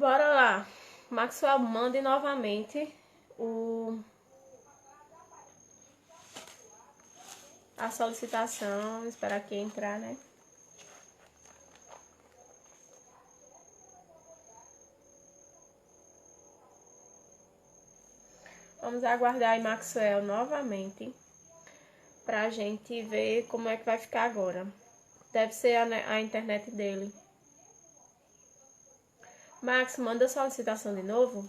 Bora lá. Maxwell, mande novamente o, a solicitação. Esperar aqui entrar, né? Vamos aguardar aí Maxwell novamente pra gente ver como é que vai ficar agora. Deve ser a internet dele. Max, manda a solicitação de novo.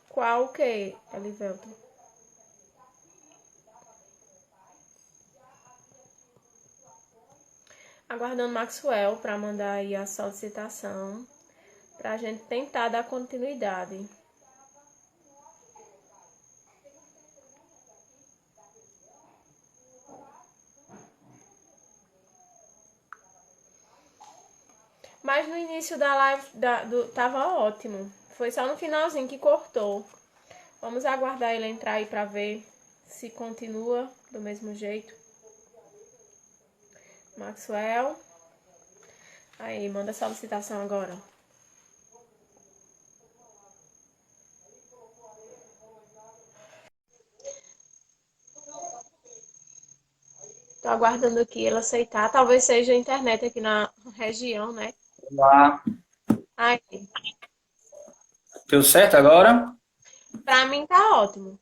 Qual que, Elivelton? Aguardando Maxwell para mandar aí a solicitação para a gente tentar dar continuidade. Mas no início da live tava ótimo. Foi só no finalzinho que cortou. Vamos aguardar ele entrar aí para ver se continua do mesmo jeito. Maxwell. Aí, manda a solicitação agora. Tô aguardando aqui ele aceitar. Talvez seja a internet aqui na região, né? Olá, Aí, deu certo agora? pra mim tá ótimo.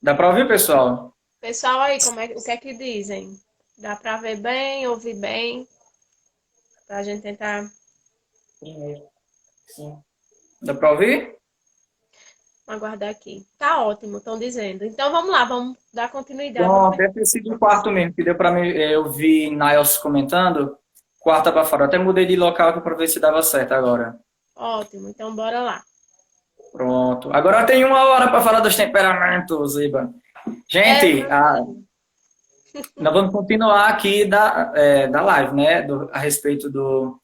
Dá para ouvir, pessoal? Pessoal aí, o que é que dizem? Dá pra ver bem, ouvir bem? Pra gente tentar Dá para ouvir? aguardar aqui. Tá ótimo, estão dizendo. Então vamos lá, vamos dar continuidade no que Pronto, deve ter sido o quarto aconteceu. mesmo, que deu para mim. Eu vi Niles comentando, quarta para fora. Eu até mudei de local para ver se dava certo agora. Ótimo, então bora lá. Pronto. Agora tem uma hora para falar dos temperamentos, Iba. É, Gente, nós vamos continuar aqui da live, né? A respeito do,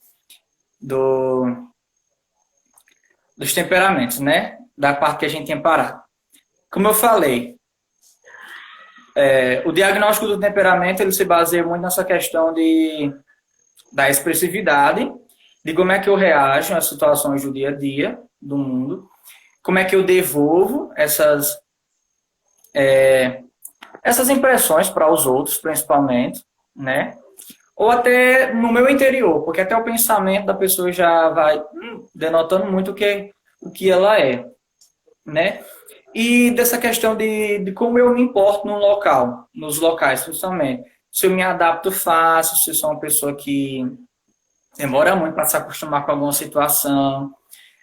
dos temperamentos, né? Da parte que a gente tinha parado. Como eu falei, o diagnóstico do temperamento ele se baseia muito nessa questão da expressividade, de como é que eu reajo às situações do dia a dia do mundo, como é que eu devolvo essas impressões para os outros, principalmente, né? Ou até no meu interior, porque até o pensamento da pessoa já vai denotando muito o que ela é, né? E dessa questão de como eu me importo no local, nos locais, principalmente. Se eu me adapto fácil, se eu sou uma pessoa que demora muito para se acostumar com alguma situação,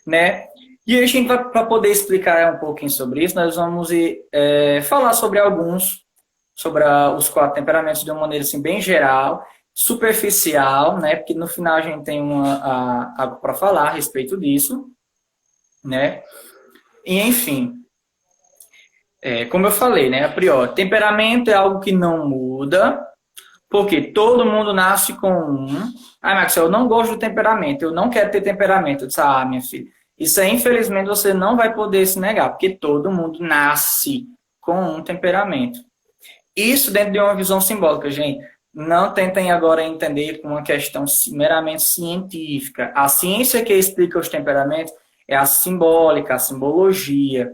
né? E a gente vai, para poder explicar um pouquinho sobre isso, nós vamos falar sobre os quatro temperamentos de uma maneira assim, bem geral, superficial, né? Porque no final a gente tem algo para falar a respeito disso, né? E enfim, como eu falei, né? A priori, temperamento é algo que não muda, porque todo mundo nasce com um. Ah, Max, eu não gosto do temperamento, eu não quero ter temperamento. Eu disse, minha filha, isso aí, infelizmente, você não vai poder se negar, porque todo mundo nasce com um temperamento. Isso dentro de uma visão simbólica, gente. Não tentem agora entender com uma questão meramente científica. A ciência que explica os temperamentos é a simbólica, a simbologia.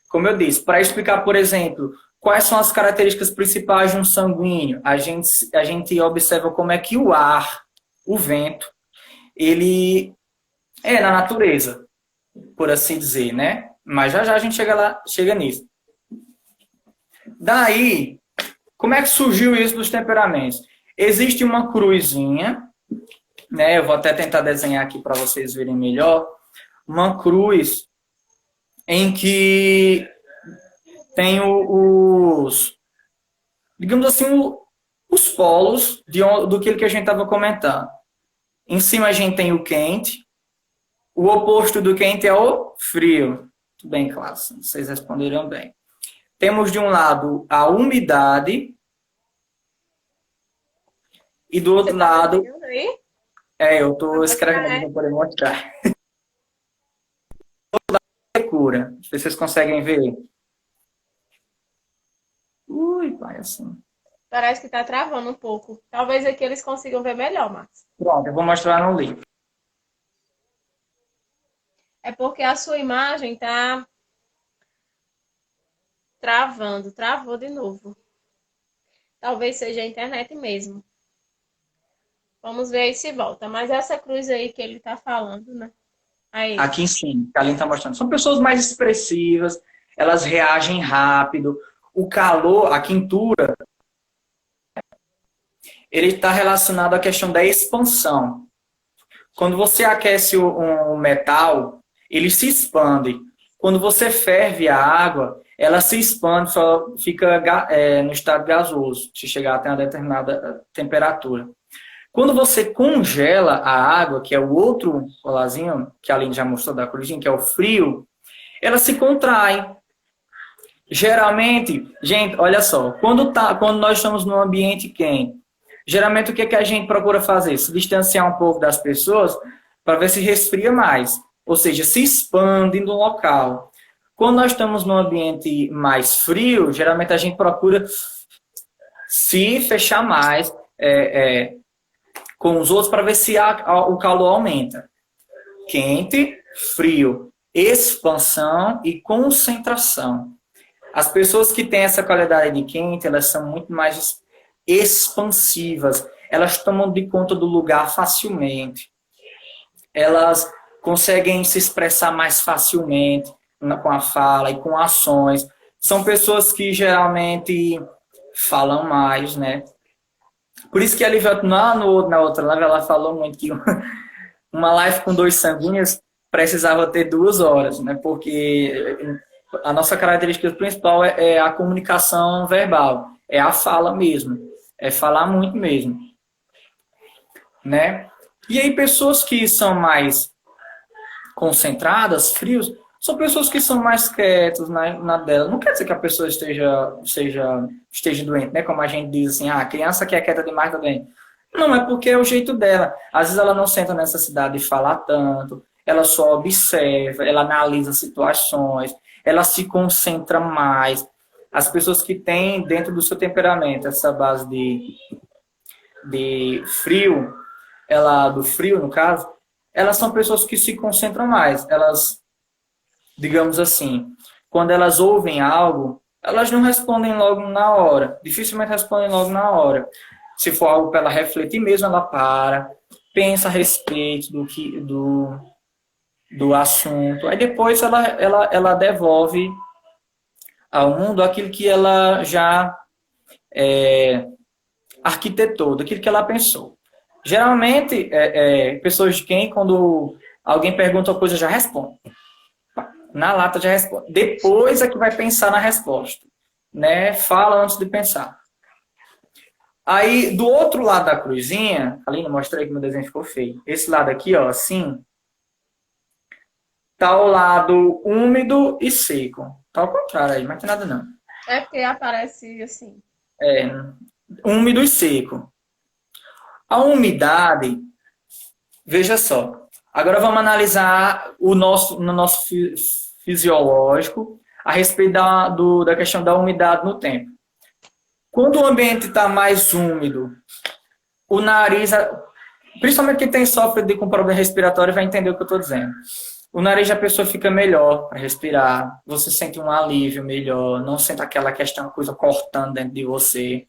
Como eu disse, para explicar, por exemplo, quais são as características principais de um sanguíneo, a gente observa como é que o ar, o vento, ele é na natureza, por assim dizer, né? Mas já já a gente chega nisso. Daí, como é que surgiu isso dos temperamentos? Existe uma cruzinha, né? Eu vou até tentar desenhar aqui para vocês verem melhor. Uma cruz em que tem digamos assim, os polos do que a gente estava comentando. Em cima a gente tem o quente, o oposto do quente é o frio. Muito bem, classe, vocês responderam bem. Temos de um lado a umidade e do você outro tá lado, desenhando aí? eu estou Pra escrevendo, mostrar, é? não poder mostrar. Secura, vocês conseguem ver. Ui, pai, assim. Parece que tá travando um pouco. Talvez aqui eles consigam ver melhor, Marcos. Pronto, eu vou mostrar no link. É porque a sua imagem tá travando. Travou de novo. Talvez seja a internet mesmo. Vamos ver aí se volta. Mas essa cruz aí que ele tá falando, né? Aí. Aqui em cima, que a Aline está mostrando. São pessoas mais expressivas, elas reagem rápido. O calor, a quintura, ele está relacionado à questão da expansão. Quando você aquece um metal, ele se expande. Quando você ferve a água, ela se expande, só fica no estado gasoso, se chegar até uma determinada temperatura. Quando você congela a água, que é o outro colarzinho, que a Aline já mostrou da cruzinha, que é o frio, ela se contrai. Geralmente, gente, olha só, quando nós estamos num ambiente quente, geralmente o que, que a gente procura fazer? Se distanciar um pouco das pessoas para ver se resfria mais. Ou seja, se expande no local. Quando nós estamos num ambiente mais frio, geralmente a gente procura se fechar mais com os outros para ver se o calor aumenta. Quente, frio, expansão e concentração. As pessoas que têm essa qualidade de quente, elas são muito mais expansivas. Elas tomam de conta do lugar facilmente. Elas conseguem se expressar mais facilmente com a fala e com ações. São pessoas que geralmente falam mais, né? Por isso que a Lívia, na outra live, ela falou muito que uma live com 2 sanguíneos precisava ter 2 horas, né? Porque a nossa característica principal é a comunicação verbal, é a fala mesmo, é falar muito mesmo, né? E aí pessoas que são mais concentradas, frios, são pessoas que são mais quietas na dela. Não quer dizer que a pessoa esteja doente, né? Como a gente diz assim, a criança que é quieta demais está doente. Não, é porque é o jeito dela. Às vezes ela não sente a necessidade de falar tanto, ela só observa, ela analisa situações, ela se concentra mais. As pessoas que têm dentro do seu temperamento essa base de frio, do frio no caso, elas são pessoas que se concentram mais. Elas, digamos assim, quando elas ouvem algo, elas não respondem logo na hora. Dificilmente respondem logo na hora. Se for algo para ela refletir mesmo, ela para, pensa a respeito do assunto. Aí depois ela devolve ao mundo aquilo que ela já arquitetou, daquilo que ela pensou. Geralmente, pessoas de quem, quando alguém pergunta uma coisa, já responde. Na lata já responde. Depois é que vai pensar na resposta. Né? Fala antes de pensar. Aí, do outro lado da cruzinha, Aline, mostrei que meu desenho ficou feio. Esse lado aqui, ó, assim, tá o lado úmido e seco. Tá ao contrário aí, mas não tem nada não. É porque aparece assim. Úmido e seco. A umidade, veja só. Agora vamos analisar no nosso fisiológico a respeito da questão da umidade no tempo. Quando o ambiente está mais úmido, o nariz, principalmente quem sofre com problema respiratório, vai entender o que eu estou dizendo. O nariz da pessoa fica melhor para respirar, você sente um alívio melhor, não sente aquela coisa cortando dentro de você,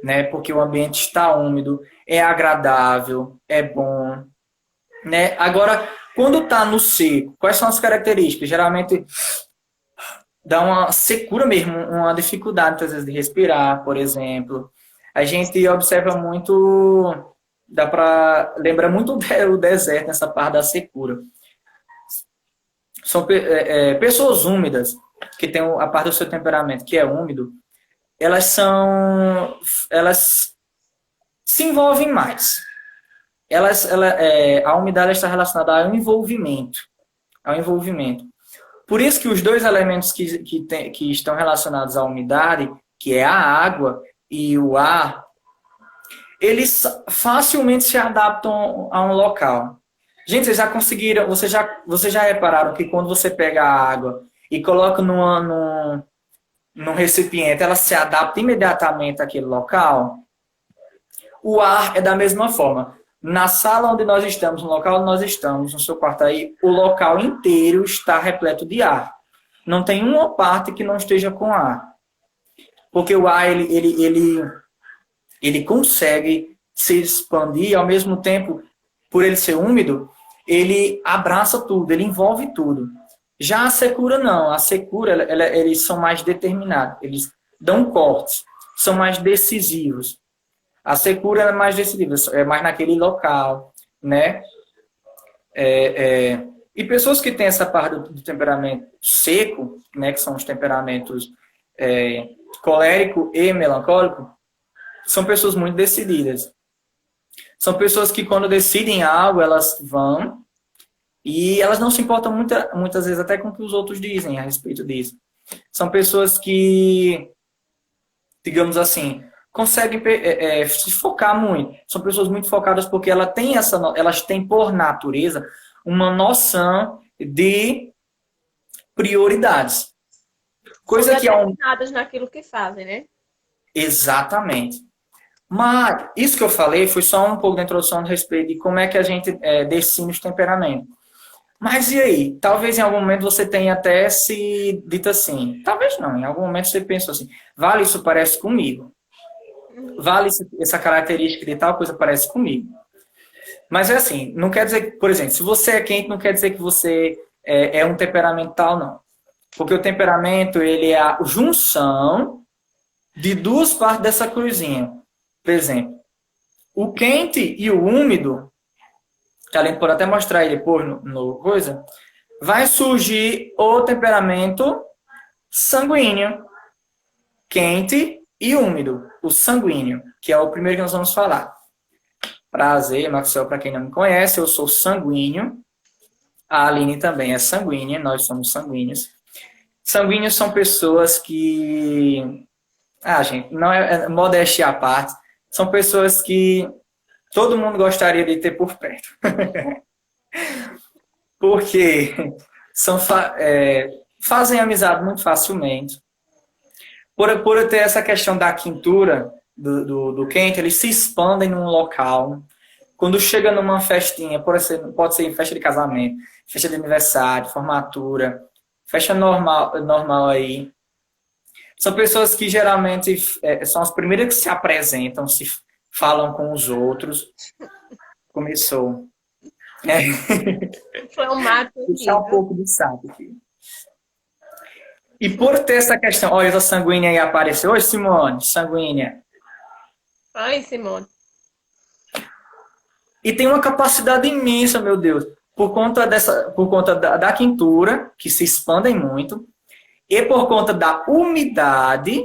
né? Porque o ambiente está úmido, é agradável, é bom, né? Agora, quando está no seco, quais são as características? Geralmente dá uma secura mesmo, uma dificuldade, às vezes, de respirar, por exemplo. A gente observa muito, lembra muito o deserto nessa parte da secura. São pessoas úmidas, que têm a parte do seu temperamento que é úmido, elas se envolvem mais. A umidade está relacionada ao envolvimento. Por isso que os 2 elementos que estão relacionados à umidade, que é a água e o ar, eles facilmente se adaptam a um local. Gente, vocês já repararam que quando você pega a água e coloca num recipiente, ela se adapta imediatamente àquele local. O ar é da mesma forma. Na sala onde nós estamos, no local onde nós estamos, no seu quarto aí, o local inteiro está repleto de ar. Não tem uma parte que não esteja com ar. Porque o ar, ele consegue se expandir, e ao mesmo tempo, por ele ser úmido, ele abraça tudo, ele envolve tudo. Já a secura não. A secura, eles são mais determinados. Eles dão cortes, são mais decisivos. A secura é mais decisiva, é mais naquele local, né? E pessoas que têm essa parte do temperamento seco, né, que são os temperamentos colérico e melancólico, são pessoas muito decididas. São pessoas que, quando decidem algo, elas vão e elas não se importam muitas vezes até com o que os outros dizem a respeito disso. São pessoas que, digamos assim, conseguem se focar muito. São pessoas muito focadas porque elas têm, por natureza, uma noção de prioridades. Coisa são determinadas naquilo que fazem, né? Exatamente. Mas isso que eu falei foi só um pouco da introdução a respeito de como é que a gente define os temperamentos. Mas e aí? Talvez em algum momento você tenha até se dito assim. Talvez não. Em algum momento você pensou assim. Vale, isso parece comigo. Vale, essa característica de tal coisa parece comigo. Mas é assim. Não quer dizer que, por exemplo, se você é quente, não quer dizer que você é um temperamental, não. Porque o temperamento, ele é a junção de duas partes dessa cruzinha. Por exemplo, o quente e o úmido, que a gente pode até mostrar aí depois no coisa, vai surgir o temperamento sanguíneo, quente e úmido, o sanguíneo, que é o primeiro que nós vamos falar. Prazer, Maxwell, para quem não me conhece, eu sou sanguíneo, a Aline também é sanguínea, nós somos sanguíneos. Sanguíneos são pessoas que... gente, não é modéstia à parte, são pessoas que todo mundo gostaria de ter por perto. Porque fazem amizade muito facilmente. Por ter essa questão da quintura do quente, eles se expandem num local. Quando chega numa festinha, pode ser festa de casamento, festa de aniversário, formatura, festa normal aí. São pessoas que geralmente são as primeiras que se apresentam, se falam com os outros. Começou. Foi um mato. Puxar um pouco de saco aqui. E por ter essa questão... Olha, essa sanguínea aí apareceu. Oi, Simone, sanguínea. Oi, Simone. E tem uma capacidade imensa, meu Deus. Por conta da quintura, que se expandem muito, e por conta da umidade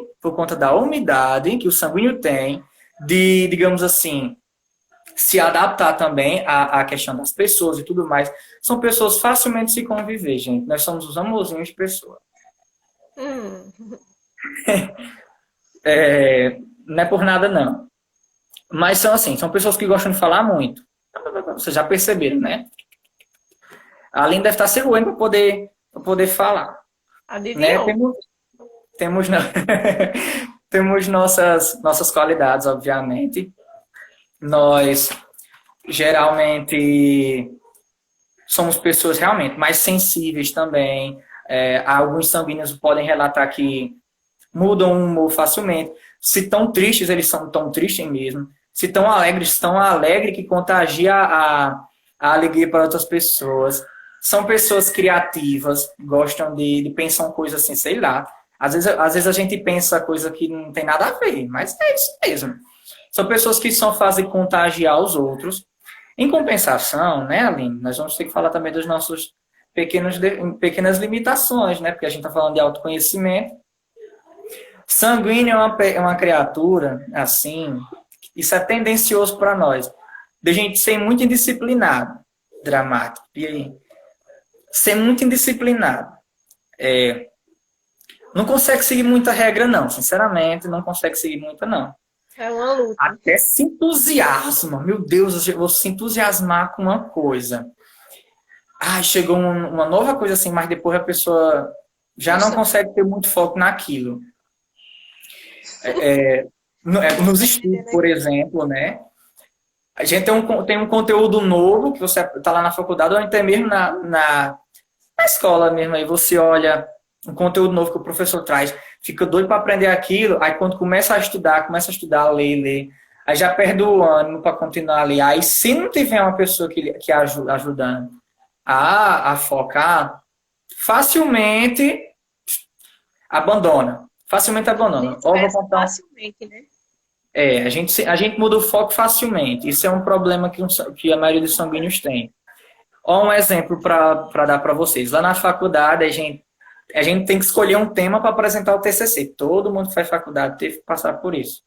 que o sanguíneo tem, de, digamos assim, se adaptar também à questão das pessoas e tudo mais. São pessoas facilmente se conviver, gente. Nós somos os amorzinhos de pessoa. Não é por nada, não. Mas são pessoas que gostam de falar muito. Vocês já perceberam, né? A Aline deve estar segura para poder falar. Né? Temos nossas qualidades, obviamente. Nós, geralmente, somos pessoas realmente mais sensíveis também. Alguns sanguíneos podem relatar que mudam o humor facilmente. Se estão tristes, eles são tão tristes mesmo. Se estão alegres, tão alegres que contagia a alegria para outras pessoas. São pessoas criativas, gostam de pensar coisas assim, sei lá. Às vezes a gente pensa coisa que não tem nada a ver, mas é isso mesmo. São pessoas que fazem contagiar os outros. Em compensação, né, Aline, nós vamos ter que falar também dos nossos pequenas limitações, né, porque a gente está falando de autoconhecimento. Sanguíneo é uma criatura, assim, isso é tendencioso para nós, de gente ser muito indisciplinado, dramático. E aí? Ser muito indisciplinado. Não consegue seguir muita regra, não. Sinceramente, não consegue seguir muita, não. É uma luta. Até se entusiasma. Meu Deus, eu vou se entusiasmar com uma coisa. Chegou uma nova coisa assim, mas depois a pessoa já não consegue ter muito foco naquilo. Nos estudos, por exemplo, né? A gente tem um conteúdo novo que você está lá na faculdade ou até mesmo na escola mesmo. Aí você olha um conteúdo novo que o professor traz, fica doido para aprender aquilo. Aí quando começa a estudar, ler, aí já perde o ânimo para continuar a ler. Aí se não tiver uma pessoa que ajuda, ajudando a focar, facilmente abandona. Facilmente abandona. Ó, vou contar Facilmente, né? a gente muda o foco facilmente. Isso é um problema que a maioria dos sanguíneos tem. Ó, um exemplo para dar para vocês. Lá na faculdade, a gente tem que escolher um tema para apresentar o TCC. Todo mundo que faz faculdade teve que passar por isso.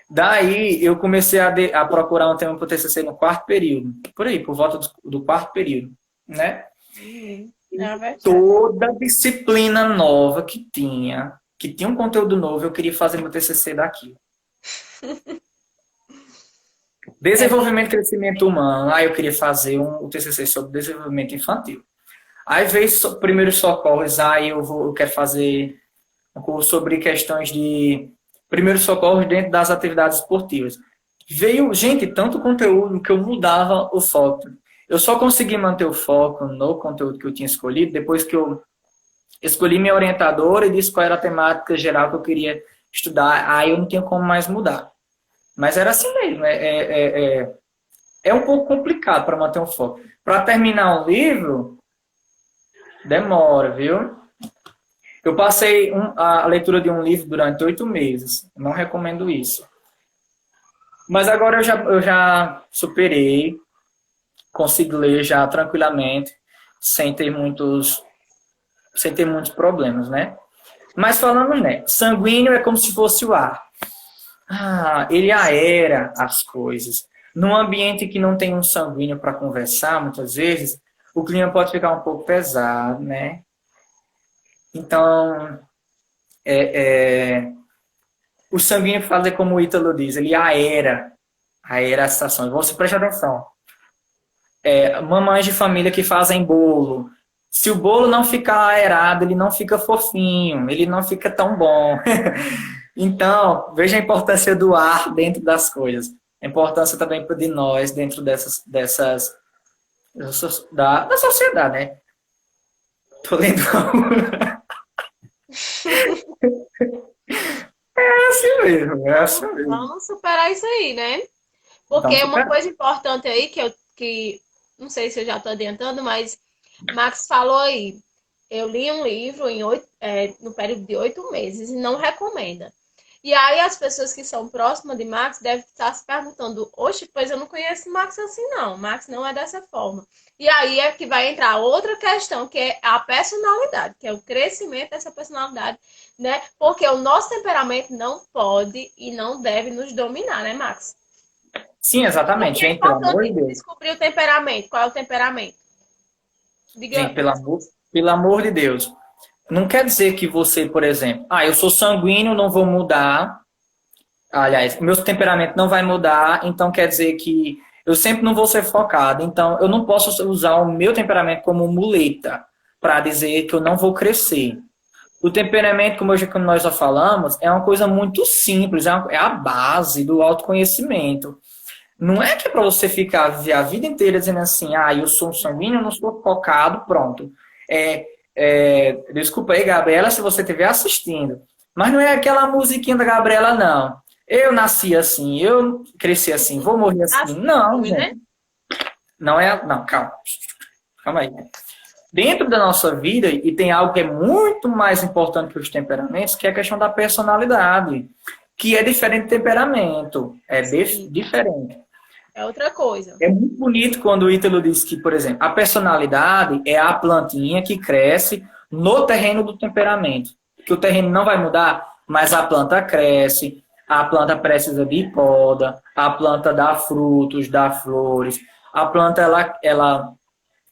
Daí, eu comecei a procurar um tema para o TCC no quarto período. Por aí, por volta do quarto período, né? Toda disciplina nova que tinha um conteúdo novo, eu queria fazer meu TCC daquilo. Desenvolvimento e crescimento humano. Aí eu queria fazer um TCC sobre desenvolvimento infantil. Aí veio primeiros socorros. Aí eu quero fazer um curso sobre questões de primeiros socorros dentro das atividades esportivas. Veio, gente, tanto conteúdo que eu mudava o foco. Eu só consegui manter o foco no conteúdo que eu tinha escolhido depois que eu escolhi minha orientadora e disse qual era a temática geral que eu queria estudar. Aí eu não tinha como mais mudar. Mas era assim mesmo. É um pouco complicado para manter um foco. Para terminar um livro, demora, viu? Eu passei a leitura de um livro durante 8 meses. Não recomendo isso. Mas agora eu já superei. Consigo ler já tranquilamente, sem ter muitos problemas, né? Mas falando, né? Sanguíneo é como se fosse o ar. Ele aera as coisas. Num ambiente que não tem um sanguíneo para conversar, muitas vezes, o clima pode ficar um pouco pesado, né? Então, o sanguíneo fala como o Ítalo diz, ele aera as situações. Você preste atenção. Mamães de família que fazem bolo. Se o bolo não ficar aerado, ele não fica fofinho, ele não fica tão bom. Então, veja a importância do ar dentro das coisas. A importância também de nós dentro da sociedade, né? Tô lendo. É assim mesmo. Vamos superar isso aí, né? Porque uma coisa importante aí que não sei se eu já estou adiantando, mas Max falou aí. Eu li um livro no período de 8 meses e não recomenda. E aí as pessoas que são próximas de Max devem estar se perguntando, oxe, pois eu não conheço Max assim não. Max não é dessa forma. E aí é que vai entrar outra questão, que é a personalidade, que é o crescimento dessa personalidade, né? Porque o nosso temperamento não pode e não deve nos dominar, né, Max? Sim, exatamente. Gente, pelo amor de Deus. Descobrir o temperamento. Qual é o temperamento? Diga. Gente, pelo amor de Deus. Não quer dizer que você, por exemplo, eu sou sanguíneo, não vou mudar. Aliás, meu temperamento não vai mudar, então quer dizer que eu sempre não vou ser focado. Então, eu não posso usar o meu temperamento como muleta para dizer que eu não vou crescer. O temperamento, como nós já falamos, é uma coisa muito simples, é a base do autoconhecimento. Não é que é para você ficar a vida inteira dizendo assim, eu sou um sanguíneo, eu não sou focado, pronto. Desculpa aí, Gabriela, se você estiver assistindo. Mas não é aquela musiquinha da Gabriela, não. Eu nasci assim, eu cresci assim, vou morrer assim. Não, gente. Não, calma. Calma aí. Dentro da nossa vida, e tem algo que é muito mais importante que os temperamentos, que é a questão da personalidade, que é diferente do temperamento. É diferente. É outra coisa. É muito bonito quando o Ítalo diz que, por exemplo, a personalidade é a plantinha que cresce no terreno do temperamento. Que o terreno não vai mudar, mas a planta cresce, a planta precisa de poda, a planta dá frutos, dá flores. A planta, ela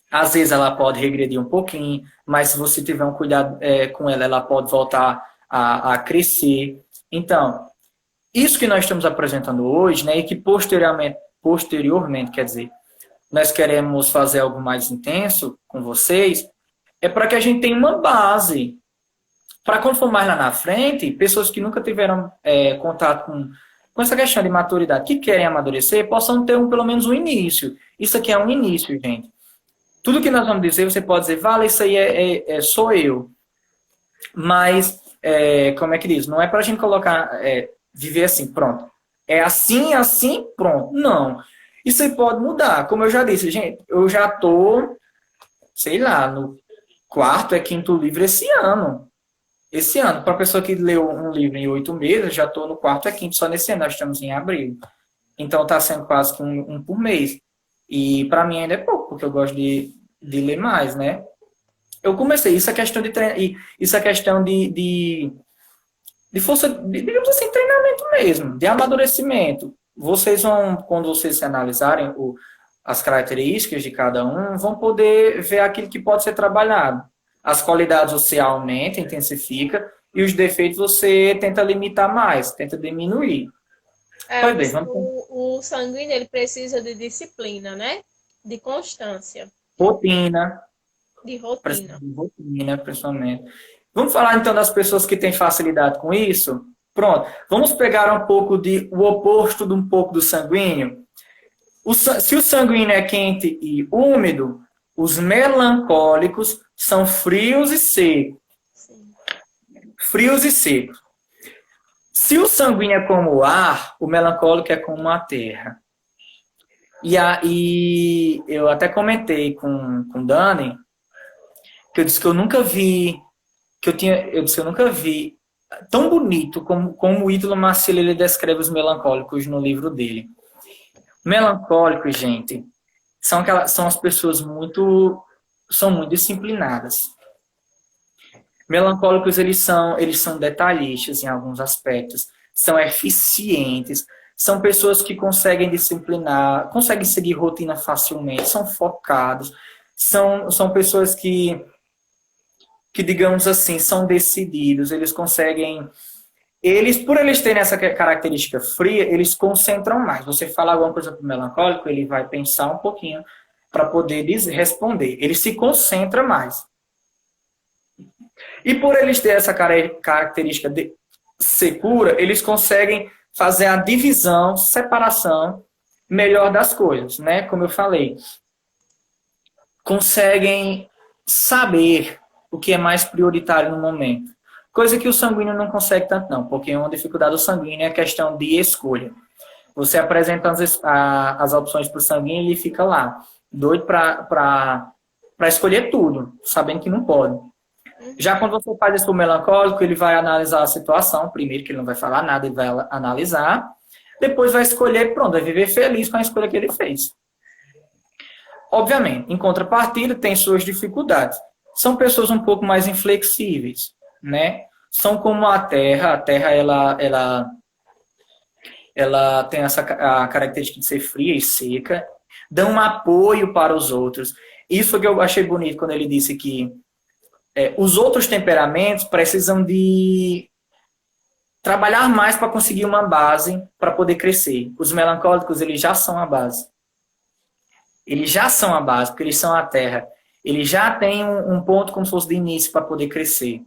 às vezes ela pode regredir um pouquinho, mas se você tiver um cuidado com ela, ela pode voltar a crescer. Então, isso que nós estamos apresentando hoje, né, e que posteriormente, quer dizer, nós queremos fazer algo mais intenso com vocês, é para que a gente tenha uma base. Para quando for mais lá na frente, pessoas que nunca tiveram contato com essa questão de maturidade, que querem amadurecer, possam ter pelo menos um início. Isso aqui é um início, gente. Tudo que nós vamos dizer, você pode dizer, vale, isso aí sou eu. Mas, como é que diz? Não é para a gente colocar, viver assim, pronto. É assim, assim, pronto. Não. Isso aí pode mudar. Como eu já disse, gente, eu já tô, sei lá, no quarto, quinto livro esse ano. Esse ano, para a pessoa que leu um livro em 8 meses, já estou no quarto, quinto só nesse ano. Nós estamos em abril. Então, está sendo quase que um por mês. E para mim ainda é pouco, porque eu gosto de ler mais, né? Eu comecei, isso é questão de treino, isso é questão de força, digamos assim, treinamento mesmo, de amadurecimento. Vocês vão, quando vocês se analisarem as características de cada um, vão poder ver aquilo que pode ser trabalhado. As qualidades você aumenta, intensifica, e os defeitos você tenta limitar mais, tenta diminuir. Pois bem, o sanguíneo ele precisa de disciplina, né? De constância. Rotina. De rotina. De rotina, principalmente. Vamos falar então das pessoas que têm facilidade com isso? Pronto. Vamos pegar um pouco o oposto de um pouco do sanguíneo. Se o sanguíneo é quente e úmido, os melancólicos são frios e secos. Sim. Frios e secos. Se o sanguíneo é como o ar, o melancólico é como a terra. E aí, eu até comentei com Dani, que eu disse que eu nunca vi, eu nunca vi tão bonito como o Ítalo Marcílio ele descreve os melancólicos no livro dele. Melancólicos, gente, são as pessoas são muito disciplinadas. Melancólicos, eles são detalhistas em alguns aspectos, são eficientes, são pessoas que conseguem disciplinar, conseguem seguir rotina facilmente, são focados, são pessoas que, digamos assim, são decididos, eles conseguem... por eles terem essa característica fria, eles concentram mais. Você fala alguma coisa para o melancólico, ele vai pensar um pouquinho para poder responder. Ele se concentra mais. E por eles terem essa característica de secura, eles conseguem fazer a divisão, separação melhor das coisas, né? Como eu falei. Conseguem saber o que é mais prioritário no momento. Coisa que o sanguíneo não consegue tanto não, porque uma dificuldade do sanguíneo é a questão de escolha. Você apresenta as opções para o sanguíneo e ele fica lá, doido para escolher tudo, sabendo que não pode. Já quando você faz isso para o melancólico, ele vai analisar a situação, primeiro que ele não vai falar nada, ele vai analisar, depois vai escolher, pronto, vai viver feliz com a escolha que ele fez. Obviamente, em contrapartida, tem suas dificuldades. São pessoas um pouco mais inflexíveis, né? São como a Terra ela tem a característica de ser fria e seca, dão um apoio para os outros. Isso que eu achei bonito quando ele disse que os outros temperamentos precisam de trabalhar mais para conseguir uma base para poder crescer. Os melancólicos, eles já são a base. Eles já são a base, porque eles são a terra. Eles já têm um ponto como se fosse de início para poder crescer.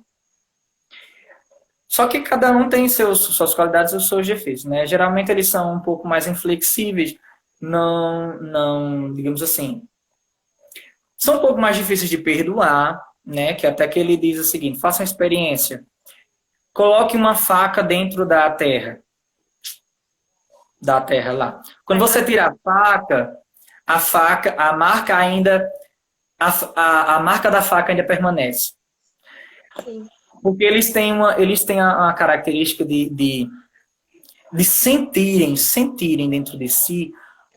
Só que cada um tem suas qualidades e os seus defeitos, né? Geralmente eles são um pouco mais inflexíveis, não, digamos assim, são um pouco mais difíceis de perdoar, né? Que até que ele diz o seguinte: faça uma experiência, coloque uma faca dentro da terra lá. Quando você tira a faca, a marca ainda, a marca da faca ainda permanece. Sim. Porque eles têm a característica de sentirem dentro de si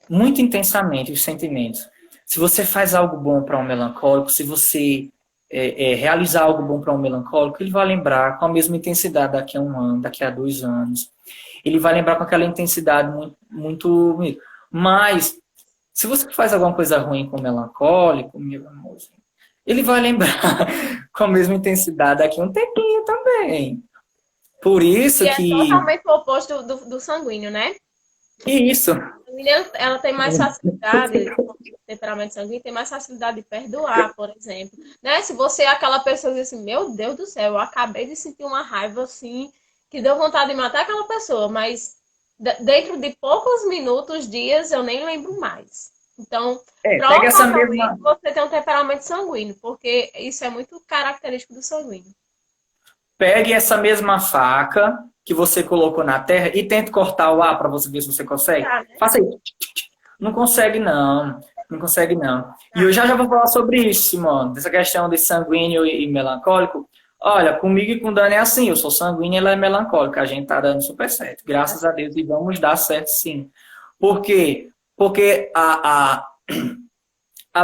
muito intensamente os sentimentos. Se você faz algo bom para um melancólico, se você realizar algo bom para um melancólico, ele vai lembrar com a mesma intensidade daqui a 1 ano, daqui a 2 anos. Ele vai lembrar com aquela intensidade muito. Mas, se você faz alguma coisa ruim com o melancólico, meu amorzinho, ele vai lembrar com a mesma intensidade daqui a um tempinho também. Por isso que... é totalmente o oposto do sanguíneo, né? E isso. A menina, ela tem mais facilidade, o temperamento sanguíneo tem mais facilidade de perdoar, por exemplo. Né? Se você é aquela pessoa que diz assim, meu Deus do céu, eu acabei de sentir uma raiva assim, que deu vontade de matar aquela pessoa, mas dentro de poucos minutos, dias, eu nem lembro mais. Então, Pega essa provavelmente mesma, você tem um temperamento sanguíneo, porque isso é muito característico do sanguíneo. pegue essa mesma faca que você colocou na terra e tente cortar o ar para você ver se você consegue. Tá, né? Faça isso. Não consegue, não. Não consegue, não. E Tá. eu já vou falar sobre isso, Simone. Dessa questão de sanguíneo e melancólico. Olha, comigo e com o Dani é assim. Eu sou sanguíneo e ela é melancólica. A gente tá dando super certo. Graças a Deus. E vamos dar certo, sim. Por quê? Porque a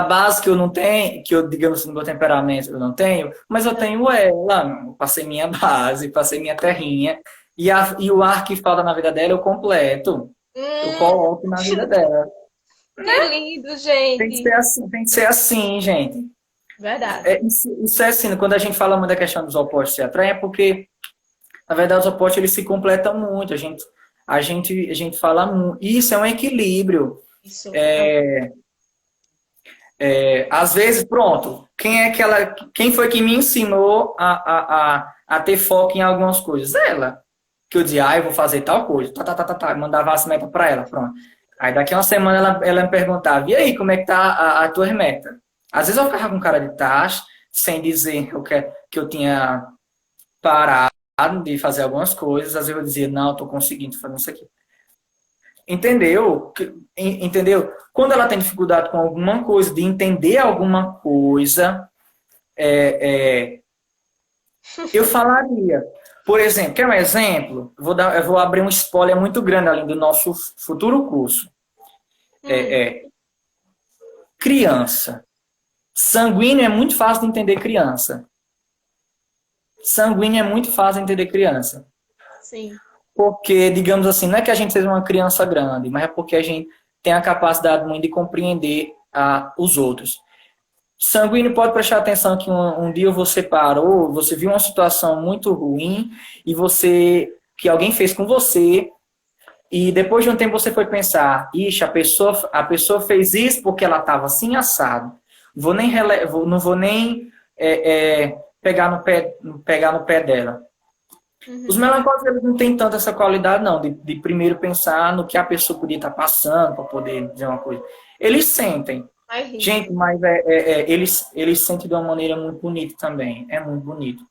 base que eu não tenho, que eu, digamos assim, no meu temperamento eu não tenho, mas eu tenho ela. Eu passei minha base, passei minha terrinha. E o ar que falta na vida dela eu completo. Eu Hum, coloco na vida dela. que lindo, Tem que gente. ser assim, tem que ser assim, gente. Verdade. Isso é assim, quando a gente fala muito da questão dos opostos se atraem, é porque, na verdade, os opostos eles se completam muito. A gente fala muito. Isso é um equilíbrio. Isso. Às vezes, pronto, quem foi que me ensinou a ter foco em algumas coisas? Ela. Que eu dizia, eu vou fazer tal coisa. Mandava as metas para ela, pronto. Aí daqui a uma semana ela me perguntava, e aí, como é que tá a tua meta? Às vezes eu ficava com cara de tacho, sem dizer que eu tinha parado de fazer algumas coisas. Às vezes eu dizia, não, eu tô conseguindo fazer isso aqui. Entendeu? Entendeu? Quando ela tem dificuldade com alguma coisa, de entender alguma coisa, é, eu falaria. Por exemplo, quer um exemplo? Eu vou abrir um spoiler muito grande ali do nosso futuro curso. Hum, Criança. Sanguíneo é muito fácil de entender criança. Sanguíneo é muito fácil de entender criança. sim. Porque, digamos assim, não é que a gente seja uma criança grande, mas é porque a gente tem a capacidade muito de compreender os outros. Sanguíneo pode prestar atenção que um dia você parou, você viu uma situação muito ruim e que alguém fez com você e depois de um tempo você foi pensar, ixi, a pessoa fez isso porque ela estava assim assado. Não vou nem pegar no pé dela. Os Uhum. melancólicos eles não têm tanto essa qualidade, não, de primeiro pensar no que a pessoa podia estar passando para poder dizer uma coisa. Eles sentem. Mais rígido. Gente, mas eles sentem de uma maneira muito bonita também. É muito bonito.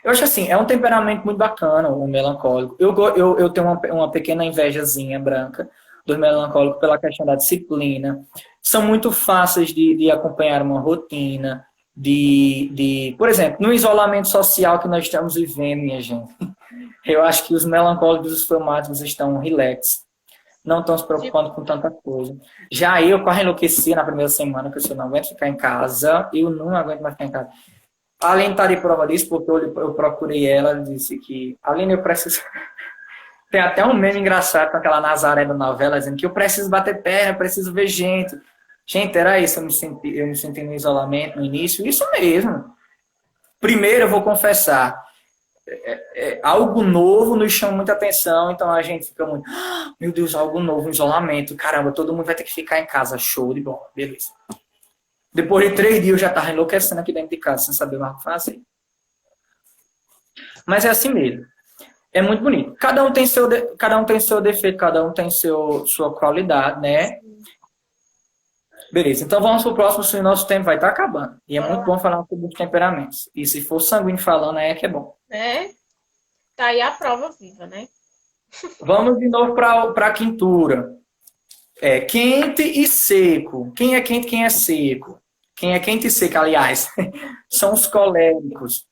Eu acho assim, é um temperamento muito bacana, o melancólico. Eu tenho uma pequena invejazinha branca dos melancólicos pela questão da disciplina. São muito fáceis de acompanhar uma rotina, por exemplo, no isolamento social que nós estamos vivendo, minha gente. Eu acho que os melancólicos e os fleumáticos estão relax, não estão se Tipo, preocupando com tanta coisa. Já eu quase enlouqueci na primeira semana, que eu não aguento ficar em casa, eu não aguento mais ficar em casa. Além de estar de prova disso, porque eu procurei ela, disse que, Aline, eu preciso. Tem até um meme engraçado com aquela Nazaré da novela, dizendo que eu preciso bater perna, eu preciso ver gente. Gente, era isso, eu me senti no isolamento no início, isso mesmo. Primeiro, eu vou confessar, algo novo nos chama muita atenção, então a gente fica muito, meu Deus, algo novo, isolamento, caramba, todo mundo vai ter que ficar em casa, show de bola, beleza. Depois de 3 dias eu já estava enlouquecendo aqui dentro de casa, sem saber mais o que fazer. Mas é assim mesmo. É muito bonito. Cada um tem seu defeito, cada um tem sua qualidade, né? Beleza, então vamos pro próximo, se o nosso tempo vai estar acabando. E é bora muito lá, bom falar sobre os temperamentos. E se for sanguíneo falando, aí é que é bom. né? Tá aí a prova viva, né? Vamos de novo para a quintura. Quente e seco. Quem é quente, quem é seco? Quem é quente e seco, aliás, são os coléricos.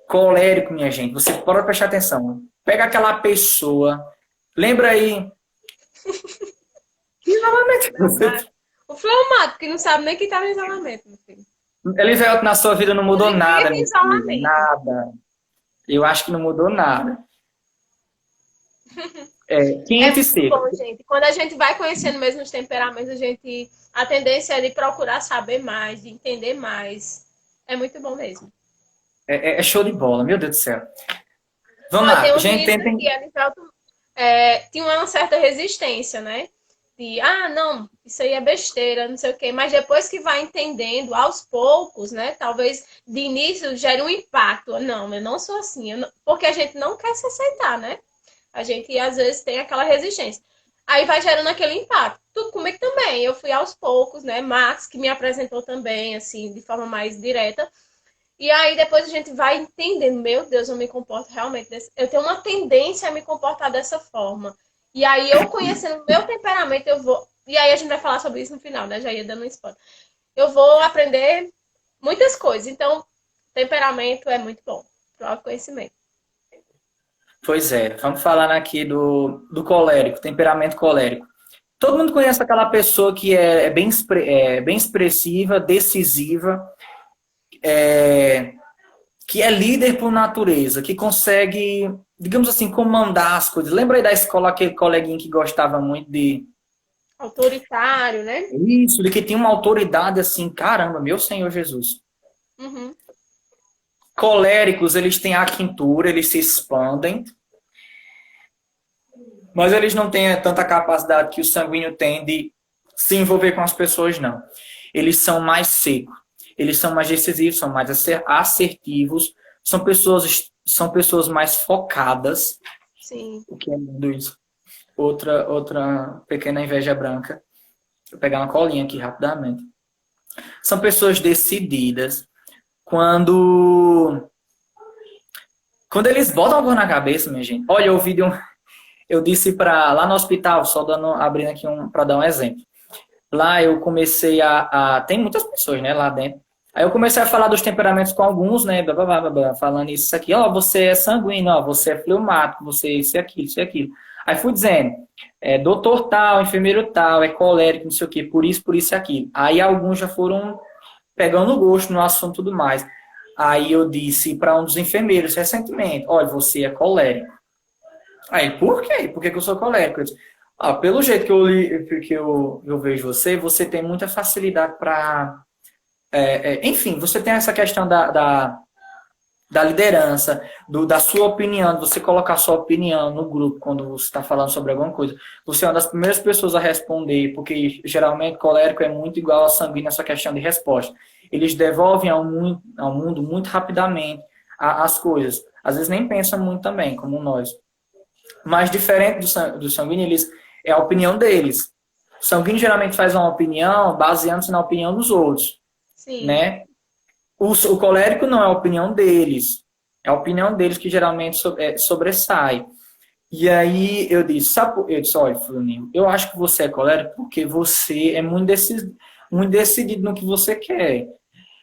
Colérico, minha gente, você pode prestar atenção. Pega aquela pessoa, lembra aí. Isolamento. O fleumático, que não sabe nem que tá no isolamento, meu filho. Elivelto, na sua vida não mudou Ele nada, vive em minha filha. isolamento. Nada. Eu acho que não mudou nada. É Quente e muito seco. bom, gente. Quando a gente vai conhecendo mesmo os temperamentos, a tendência é de procurar saber mais, de entender mais. É muito bom mesmo. É show de bola, meu Deus do céu. Vamos Ó, tem lá, uns gente, meninos tentem. aqui, Anivelto, tinha uma certa resistência, né? De, não, isso aí é besteira, não sei o quê. Mas depois que vai entendendo, aos poucos, né? Talvez de início gere um impacto. Não, eu não sou assim. Porque a gente não quer se aceitar, né? A gente, às vezes, tem aquela resistência. Aí vai gerando aquele impacto. Tudo comigo também. Eu fui aos poucos, né? Max, que me apresentou também, assim, de forma mais direta. E aí depois a gente vai entendendo, meu Deus, eu me comporto realmente eu tenho uma tendência a me comportar dessa forma. E aí eu conhecendo o meu temperamento, eu vou. E aí a gente vai falar sobre isso no final, né? Já ia dando um spoiler. Eu vou aprender muitas coisas. Então, temperamento é muito bom para o autoconhecimento. Pois é, vamos falar aqui do colérico, temperamento colérico. Todo mundo conhece aquela pessoa que é bem expressiva, decisiva, que é líder por natureza, que consegue, digamos assim, comandar as coisas. Lembra aí da escola aquele coleguinha que gostava muito de... Autoritário, né? Isso, de que tinha uma autoridade assim, caramba, meu Senhor Jesus. Uhum. Coléricos, eles têm a quintura, eles se expandem, mas eles não têm tanta capacidade que o sanguíneo tem de se envolver com as pessoas, não. Eles são mais secos, eles são mais decisivos, são mais assertivos, são pessoas mais focadas. Sim. O que é lindo isso. Outra pequena inveja branca. Vou pegar uma colinha aqui rapidamente. São pessoas decididas. Quando eles botam algo na cabeça, minha gente. Olha, eu disse para lá no hospital, só abrindo aqui para dar um exemplo. Lá eu comecei tem muitas pessoas, né, lá dentro. Aí eu comecei a falar dos temperamentos com alguns, né, blá, blá, blá, blá, falando isso aqui. Você é sanguíneo, você é fleumático, você é isso e aquilo, isso e aquilo. Aí fui dizendo, doutor tal, enfermeiro tal, é colérico, não sei o quê, por isso e aquilo. Aí alguns já foram pegando gosto no assunto e tudo mais. Aí eu disse para um dos enfermeiros recentemente, olha, você é colérico. Aí, por quê? Por que eu sou colérico? Eu disse, pelo jeito que eu vejo você tem muita facilidade para... enfim, você tem essa questão da liderança, da sua opinião, de você colocar sua opinião no grupo quando você está falando sobre alguma coisa. Você é uma das primeiras pessoas a responder, porque geralmente colérico é muito igual a sanguíneo nessa questão de resposta. Eles devolvem ao mundo muito rapidamente as coisas. Às vezes nem pensam muito também, como nós. Mas diferente do sanguíneo, é a opinião deles. O sanguíneo geralmente faz uma opinião baseando-se na opinião dos outros. Sim. Né? O colérico não é a opinião deles. É a opinião deles que geralmente sobressai. E aí eu disse, olha, Fulaninho, eu acho que você é colérico porque você é muito decidido no que você quer.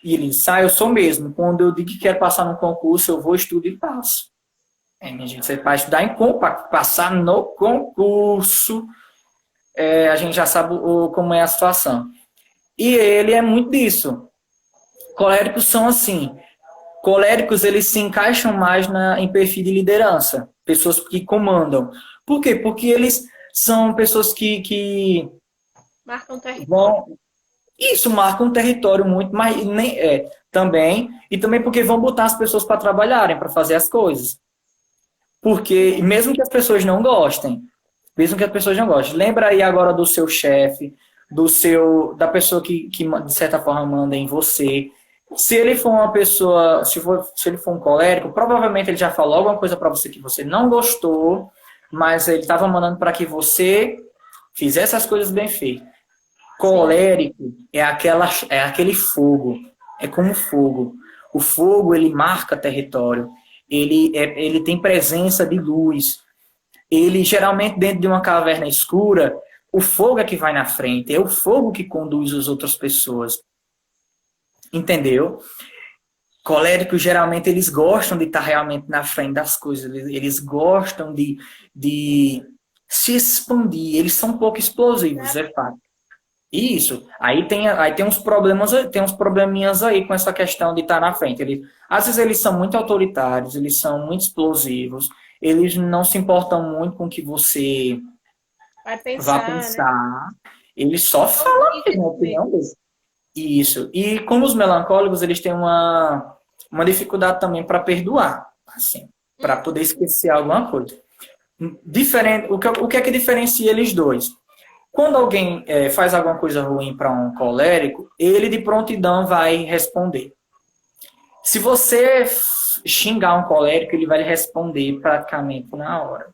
E ele disse, eu sou mesmo. Quando eu digo que quero passar no concurso, eu vou, estudo e passo. Minha gente, você vai estudar para passar no concurso, a gente já sabe como é a situação. E ele é muito disso. Coléricos são assim. Coléricos, eles se encaixam mais em perfil de liderança. Pessoas que comandam. Por quê? Porque eles são pessoas que marcam território. Isso, marcam um território muito, mas também. E também porque vão botar as pessoas para trabalharem, para fazer as coisas. Porque, mesmo que as pessoas não gostem, lembra aí agora do seu chefe, da pessoa que de certa forma manda em você. Se ele for uma pessoa, se ele for um colérico, provavelmente ele já falou alguma coisa para você que você não gostou, mas ele estava mandando para que você fizesse as coisas bem feitas. Colérico é aquele fogo, é como fogo. O fogo, ele marca território, ele tem presença de luz. Ele, geralmente, dentro de uma caverna escura, o fogo é que vai na frente, é o fogo que conduz as outras pessoas. Entendeu? Coléricos, geralmente, eles gostam de estar realmente na frente das coisas, eles gostam de se expandir, eles são um pouco explosivos, é fato. Isso. Aí tem uns problemas, tem uns probleminhas aí com essa questão de estar na frente. Às vezes eles são muito autoritários, eles são muito explosivos, eles não se importam muito com o que você vá pensar. Né? Eles só falam a opinião deles. Isso. E como os melancólicos, eles têm uma dificuldade também para perdoar, assim, para poder esquecer alguma coisa. diferente, o que é que diferencia eles dois? Quando alguém faz alguma coisa ruim para um colérico, ele de prontidão vai responder. Se você xingar um colérico, ele vai lhe responder praticamente na hora.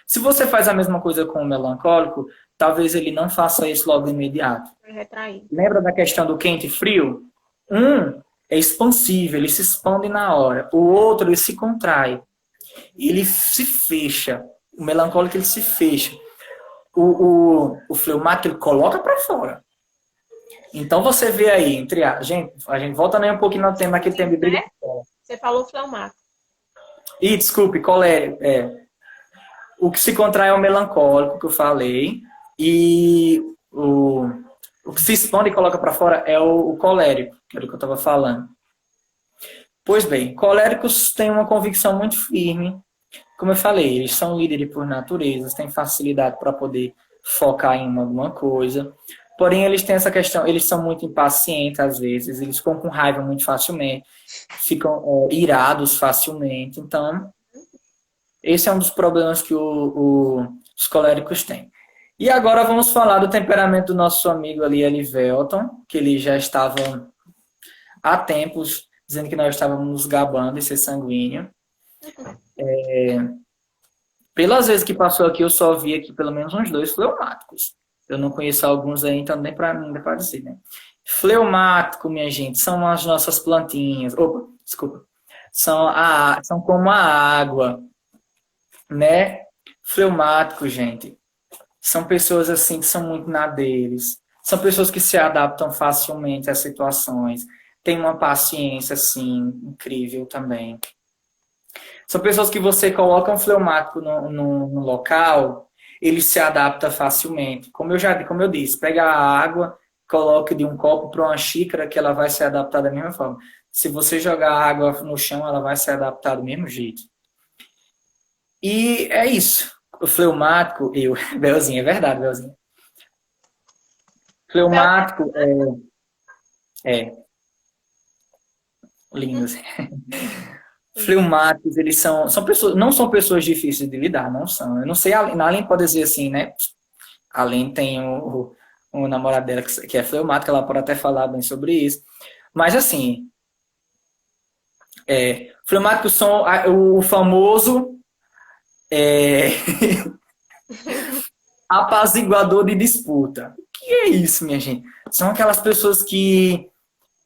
Se você faz a mesma coisa com o melancólico, talvez ele não faça isso logo de imediato. Retrair. Lembra da questão do quente e frio? Um é expansível, ele se expande na hora. O outro, ele se contrai. Ele se fecha. O melancólico, ele se fecha. O fleumático, ele coloca para fora. Então, você vê aí, a gente volta nem um pouquinho no tema, naquele tema de briga. Né? Você falou fleumático. E, desculpe, colérico. O que se contrai é o melancólico, que eu falei. E o que se expande e coloca para fora é o colérico, que era o que eu estava falando. Pois bem, coléricos têm uma convicção muito firme. Como eu falei, eles são líderes por natureza, têm facilidade para poder focar em alguma coisa. Porém, eles têm essa questão, eles são muito impacientes às vezes, eles ficam com raiva muito facilmente, ficam irados facilmente. Então, esse é um dos problemas que os coléricos têm. E agora vamos falar do temperamento do nosso amigo ali, Elivelton, que ele já estava há tempos dizendo que nós estávamos nos gabando de ser sanguíneo. Pelas vezes que passou aqui, eu só vi aqui pelo menos uns 2 fleumáticos. Eu não conheço alguns aí, então nem para mim, nem para dizer, né? Fleumático, minha gente, são as nossas plantinhas. Opa, desculpa. São como a água, né? Fleumático, gente. São pessoas assim que são muito na deles. São pessoas que se adaptam facilmente às situações. Têm uma paciência, assim, incrível também. São pessoas que você coloca um fleumático no local, ele se adapta facilmente. Como eu disse, pega a água, coloque de um copo para uma xícara, que ela vai se adaptar da mesma forma. Se você jogar a água no chão, ela vai se adaptar do mesmo jeito. E é isso. O fleumático, Belzinha, é verdade, Belzinha. Fleumático lindo. Assim. Fleumáticos, eles são pessoas, não são pessoas difíceis de lidar, não são. Eu não sei, além pode dizer assim, né? Além tem o namorado dela que é fleumático, ela pode até falar bem sobre isso. Mas assim, fleumáticos são o famoso apaziguador de disputa. O que é isso, minha gente? São aquelas pessoas que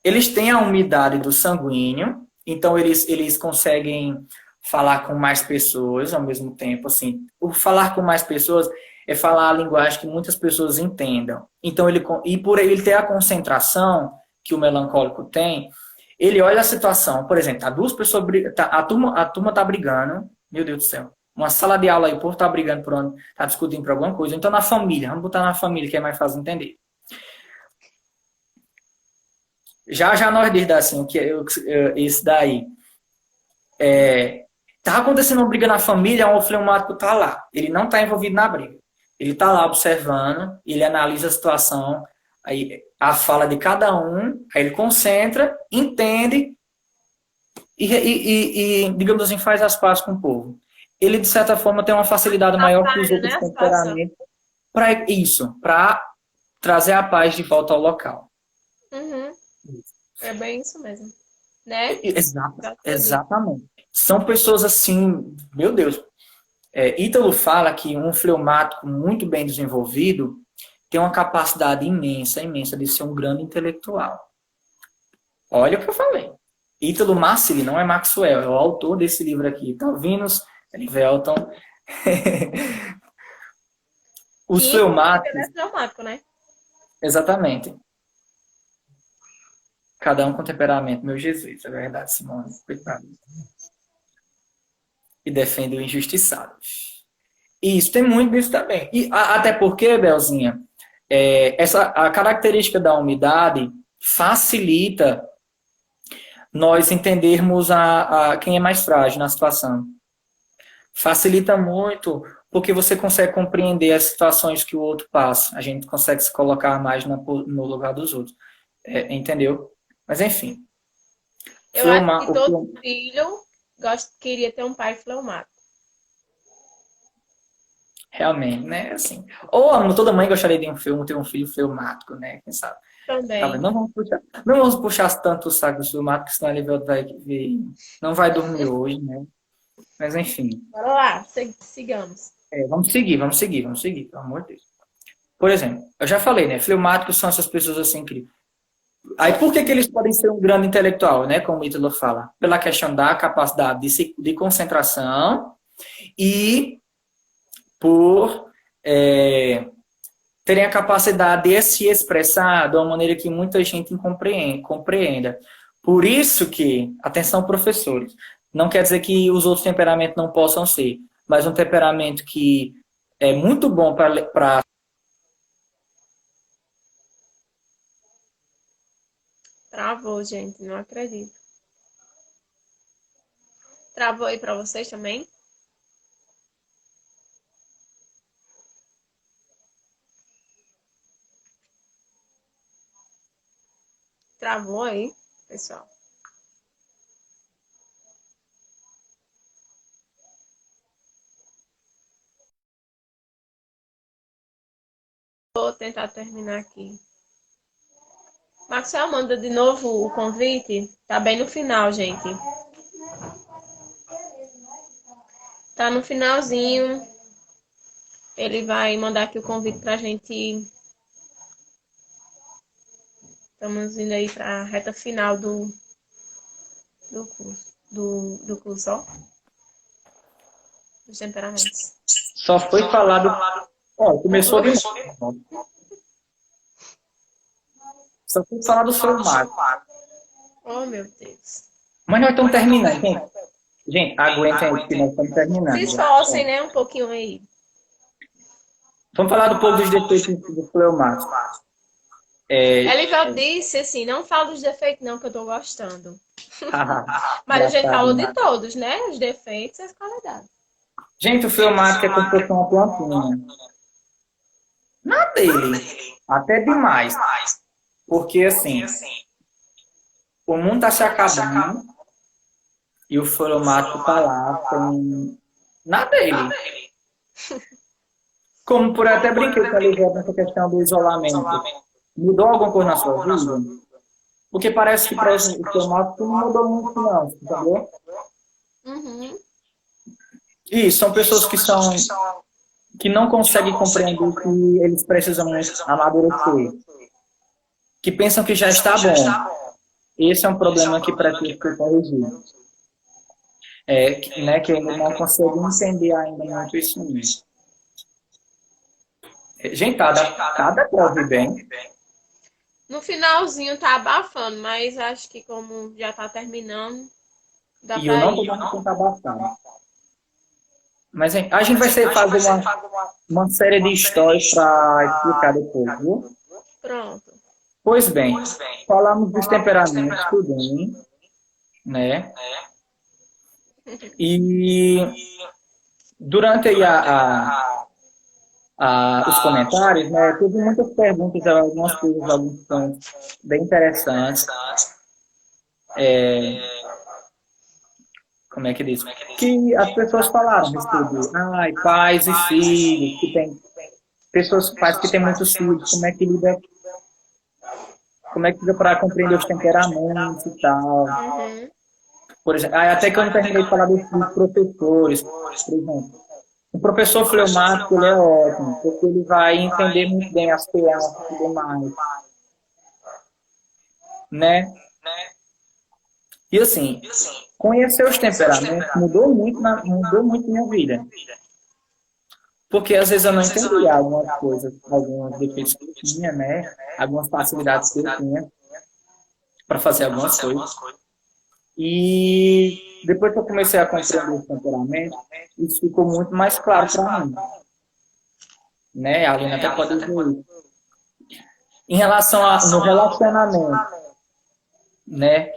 eles têm a umidade do sanguíneo, então eles conseguem falar com mais pessoas ao mesmo tempo. Assim, o falar com mais pessoas é falar a linguagem que muitas pessoas entendam. Então, e por ele ter a concentração que o melancólico tem, ele olha a situação. Por exemplo, tá 2 pessoas a turma tá brigando, meu Deus do céu. Uma sala de aula aí, o povo tá brigando por onde, tá discutindo por alguma coisa. Então, na família, vamos botar na família, que é mais fácil entender. Já nós desde assim, que esse daí. Tá acontecendo uma briga na família, o fleumático tá lá. Ele não tá envolvido na briga. Ele tá lá observando, ele analisa a situação, aí a fala de cada um, aí ele concentra, entende e digamos assim, faz as pazes com o povo. Ele, de certa forma, tem uma facilidade maior que os outros temperamentos para isso, para trazer a paz de volta ao local. Uhum. É bem isso mesmo. Né? Exatamente. São pessoas assim, meu Deus. Ítalo fala que um fleumático muito bem desenvolvido tem uma capacidade imensa de ser um grande intelectual. Olha o que eu falei. Ítalo Massili, não é Maxwell, é o autor desse livro aqui. Talvinos, Elivelton. Os fleumáticos. É fleumático, né? Exatamente. Cada um com temperamento, meu Jesus, é verdade, Simone. Coitado. E defende o injustiçado. E isso tem muito disso também. E até porque, Belzinha, a característica da umidade facilita nós entendermos quem é mais frágil na situação. Facilita muito porque você consegue compreender as situações que o outro passa. A gente consegue se colocar mais no lugar dos outros. Entendeu? Mas enfim. Eu acho que todo filho queria ter um pai fleumático. Realmente, né? Assim. Ou toda mãe gostaria de ter um filho fleumático, né? Quem sabe? Tá vendo? Também. Não vamos puxar tanto o saco do fleumático, senão ele não vai dormir hoje, né? Mas enfim. Bora lá, sigamos. Vamos seguir, pelo amor de Deus. Por exemplo, eu já falei, né? Fleumáticos são essas pessoas assim incríveis. Aí por que eles podem ser um grande intelectual, né? Como o Ítalo fala? Pela questão da capacidade de concentração e por terem a capacidade de se expressar de uma maneira que muita gente compreenda. Por isso que, atenção professores, não quer dizer que os outros temperamentos não possam ser, mas um temperamento que é muito bom para. Travou, gente, não acredito. Travou aí pra vocês também? Travou aí, pessoal. Vou tentar terminar aqui. Maxwell manda de novo o convite. Tá bem no final, gente. Tá no finalzinho. Ele vai mandar aqui o convite pra gente. Estamos indo aí pra reta final do curso. Do curso, ó. Dos temperamentos. Só foi falado. Ó, começou de novo. Só foi falar do fleumático. Oh, meu Deus. Mas nós estamos terminando, gente. Gente, aguentem aí que nós estamos terminando. Se esforcem, né? Um pouquinho aí. Vamos falar do pouco dos defeitos do fleumático. Elivel disse assim, não fala dos defeitos não, que eu tô gostando. Mas a gente falou de todos, né? Os defeitos e as qualidades. Gente, o fleumático é como se fosse uma plantinha. Não dele. Até demais. Porque, assim, o mundo está se acabando e o fleumático está lá sem nada dele. Como por até brinquei com a Elivel nessa questão do isolamento. Mudou alguma coisa na sua vida? Porque parece que para o fleumático não mudou muito, não, entendeu? Uhum. E são pessoas que não conseguem compreender que eles precisam amadurecer. Que pensam que já está bom. Esse é um problema que precisa ser corrigido. Que ainda não conseguem entender ainda muito isso mesmo. Gente, cada prova bem. No finalzinho tá abafando, mas acho que como já tá terminando, dá E pra eu não ir. estou dando conta bastante. Mas a gente vai fazer uma série de histórias para explicar depois, viu? Pronto. Pois bem, falamos dos temperamentos, tudo bem, né? E durante aí os comentários, né, teve muitas perguntas, algumas coisas, alguns pontos bem interessantes. Como é que diz? Que as pessoas falaram, pais e filhos, que tem pais que têm muitos filhos, como é que lida para compreender os temperamentos e tal. Uhum. Por exemplo, até que eu não terminei de falar dos professores, por exemplo. O professor fleumático, ele é ótimo, porque ele vai entender muito bem as crianças e tudo mais. Né? E assim, conhecer os temperamentos mudou muito minha vida. Porque às vezes eu não entendia algumas coisas, alguns defeitos que eu tinha, né? Algumas facilidades que eu tinha para fazer algumas coisas. E depois que eu comecei a compreender os temperamentos, isso ficou muito mais claro para mim. Né? A Aline até pode dizer isso. Em relação no relacionamento, né?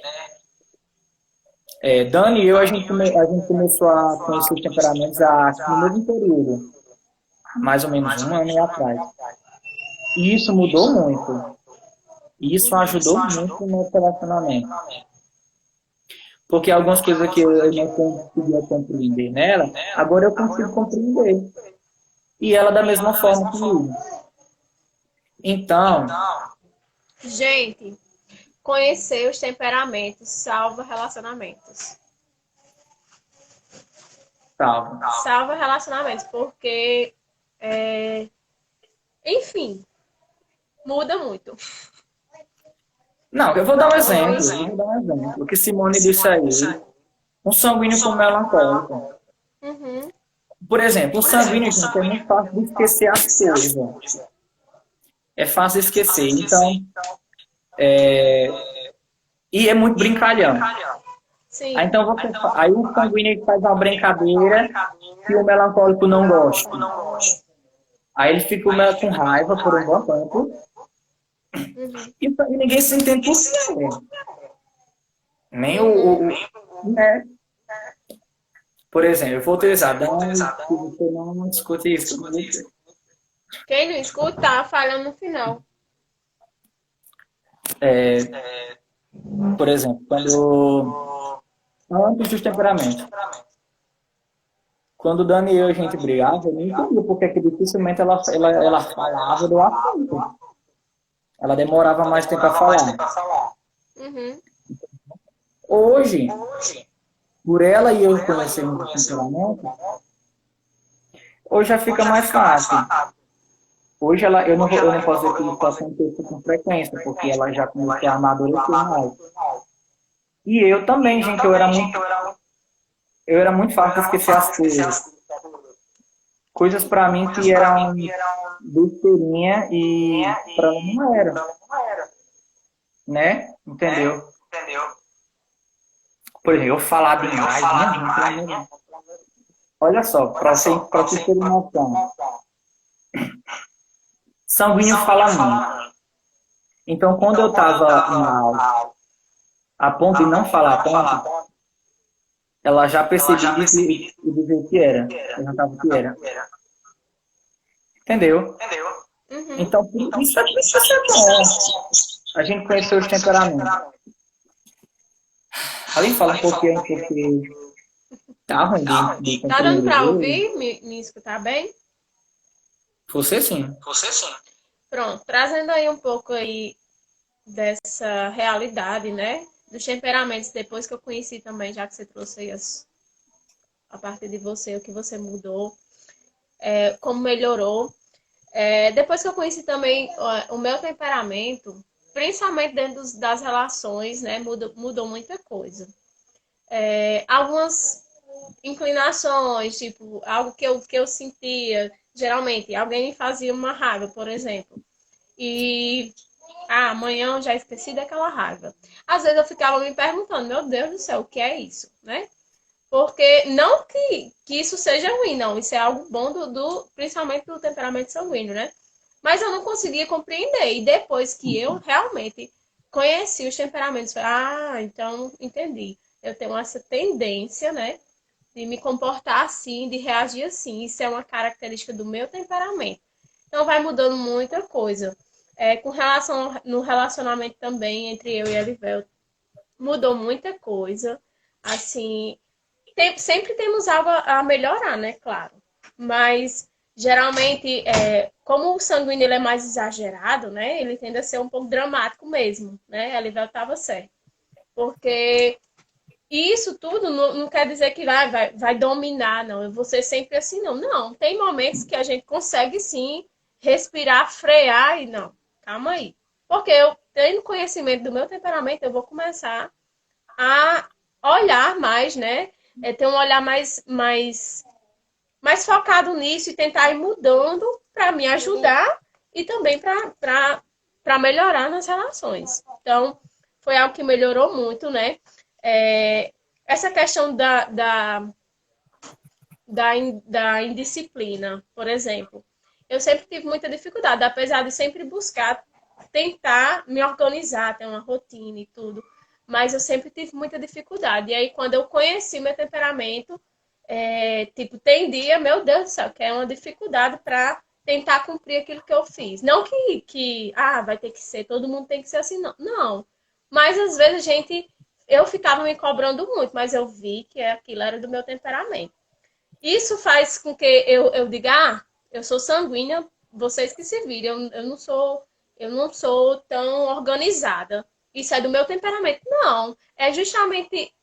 Dani e eu, a gente começou a conhecer os temperamentos no mesmo período, mais ou menos um ano atrás. E isso mudou muito. E isso ajudou muito no relacionamento. Porque algumas coisas que eu não conseguia compreender nela, agora eu consigo compreender. e ela da mesma forma comigo. Então, Gente, conhecer os temperamentos salva relacionamentos. tá. Salva relacionamentos, porque, enfim, muda muito. Não, eu vou dar um exemplo. O que Simone disse aí. Um sanguíneo com melancólico. Uhum. Por exemplo, o sanguíneo, gente, é muito fácil de esquecer as coisas. É fácil de esquecer. Então, e é muito brincalhão. Sim. Aí o sanguíneo faz uma brincadeira que o melancólico não gosta. Aí ele fica com raiva por um bom tempo. Uhum. E ninguém se entende por quê. Nem né? Por exemplo, eu vou utilizar, que você não discute isso. Quem não escuta, tá falhando no final. Por exemplo, antes dos temperamentos. Quando o Dani e eu, a gente brigava, eu não entendia porque que dificilmente ela falava do assunto. Ela demorava mais tempo a falar. Uhum. Hoje, por ela e eu conhecermos o temperamento, hoje já fica mais fácil. Hoje eu não posso dizer que isso acontece com frequência, porque ela já começou a amadurecer mais. E eu também, gente, eu era muito fácil de esquecer as coisas. Coisas pra mim que eram besteirinha e pra ela não era. Né? Entendeu? Por exemplo, eu falar demais, né? Olha só, pra você ter uma noção. Sanguíneo fala muito. Então, quando eu tava mal, a ponto de não falar tanto, ela já percebia e dizer o que era. Perguntava o que era. Entendeu? Uhum. Então, isso é bom. A gente conheceu os temperamentos. Alguém fala um pouquinho, porque tá ruim de Tá dando pra compreender. ouvir? Me escutar bem? Você sim. Pronto, trazendo aí um pouco aí dessa realidade, né? Dos temperamentos, depois que eu conheci também, já que você trouxe aí a partir de você, o que você mudou, como melhorou. Depois que eu conheci também o meu temperamento, principalmente dentro das relações, né? Mudou muita coisa. Algumas inclinações, tipo, algo que eu sentia. Geralmente, alguém me fazia uma raiva, por exemplo. E amanhã eu já esqueci daquela raiva. Às vezes eu ficava me perguntando, meu Deus do céu, o que é isso, né? Porque não que isso seja ruim, não. Isso é algo bom principalmente do temperamento sanguíneo, né? Mas eu não conseguia compreender. E depois que eu realmente conheci os temperamentos, então entendi. Eu tenho essa tendência, né? De me comportar assim, de reagir assim. Isso é uma característica do meu temperamento. Então vai mudando muita coisa. Com relação no relacionamento também entre eu e a Livel, mudou muita coisa. Assim, sempre temos algo a melhorar, né? Claro. Mas geralmente, como o sanguíneo ele é mais exagerado, né? Ele tende a ser um pouco dramático mesmo, né? A Livel estava certa. Porque isso tudo não quer dizer que vai dominar, não. Eu vou ser sempre assim, não. Não, tem momentos que a gente consegue sim respirar, frear e não. Calma aí. Porque eu, tendo conhecimento do meu temperamento, eu vou começar a olhar mais, né? Ter um olhar mais focado nisso e tentar ir mudando para me ajudar e também para melhorar nas relações. Então, foi algo que melhorou muito, né? Essa questão da indisciplina, por exemplo. Eu sempre tive muita dificuldade, apesar de sempre buscar tentar me organizar, ter uma rotina e tudo. Mas eu sempre tive muita dificuldade. E aí, quando eu conheci meu temperamento, tipo, tem dia, meu Deus do céu, que é uma dificuldade para tentar cumprir aquilo que eu fiz. Não que vai ter que ser, todo mundo tem que ser assim, não. Não. Mas às vezes eu ficava me cobrando muito, mas eu vi que aquilo era do meu temperamento. Isso faz com que eu diga, Eu sou sanguínea, vocês que se viram, eu não sou tão organizada. Isso é do meu temperamento. Não, é justamente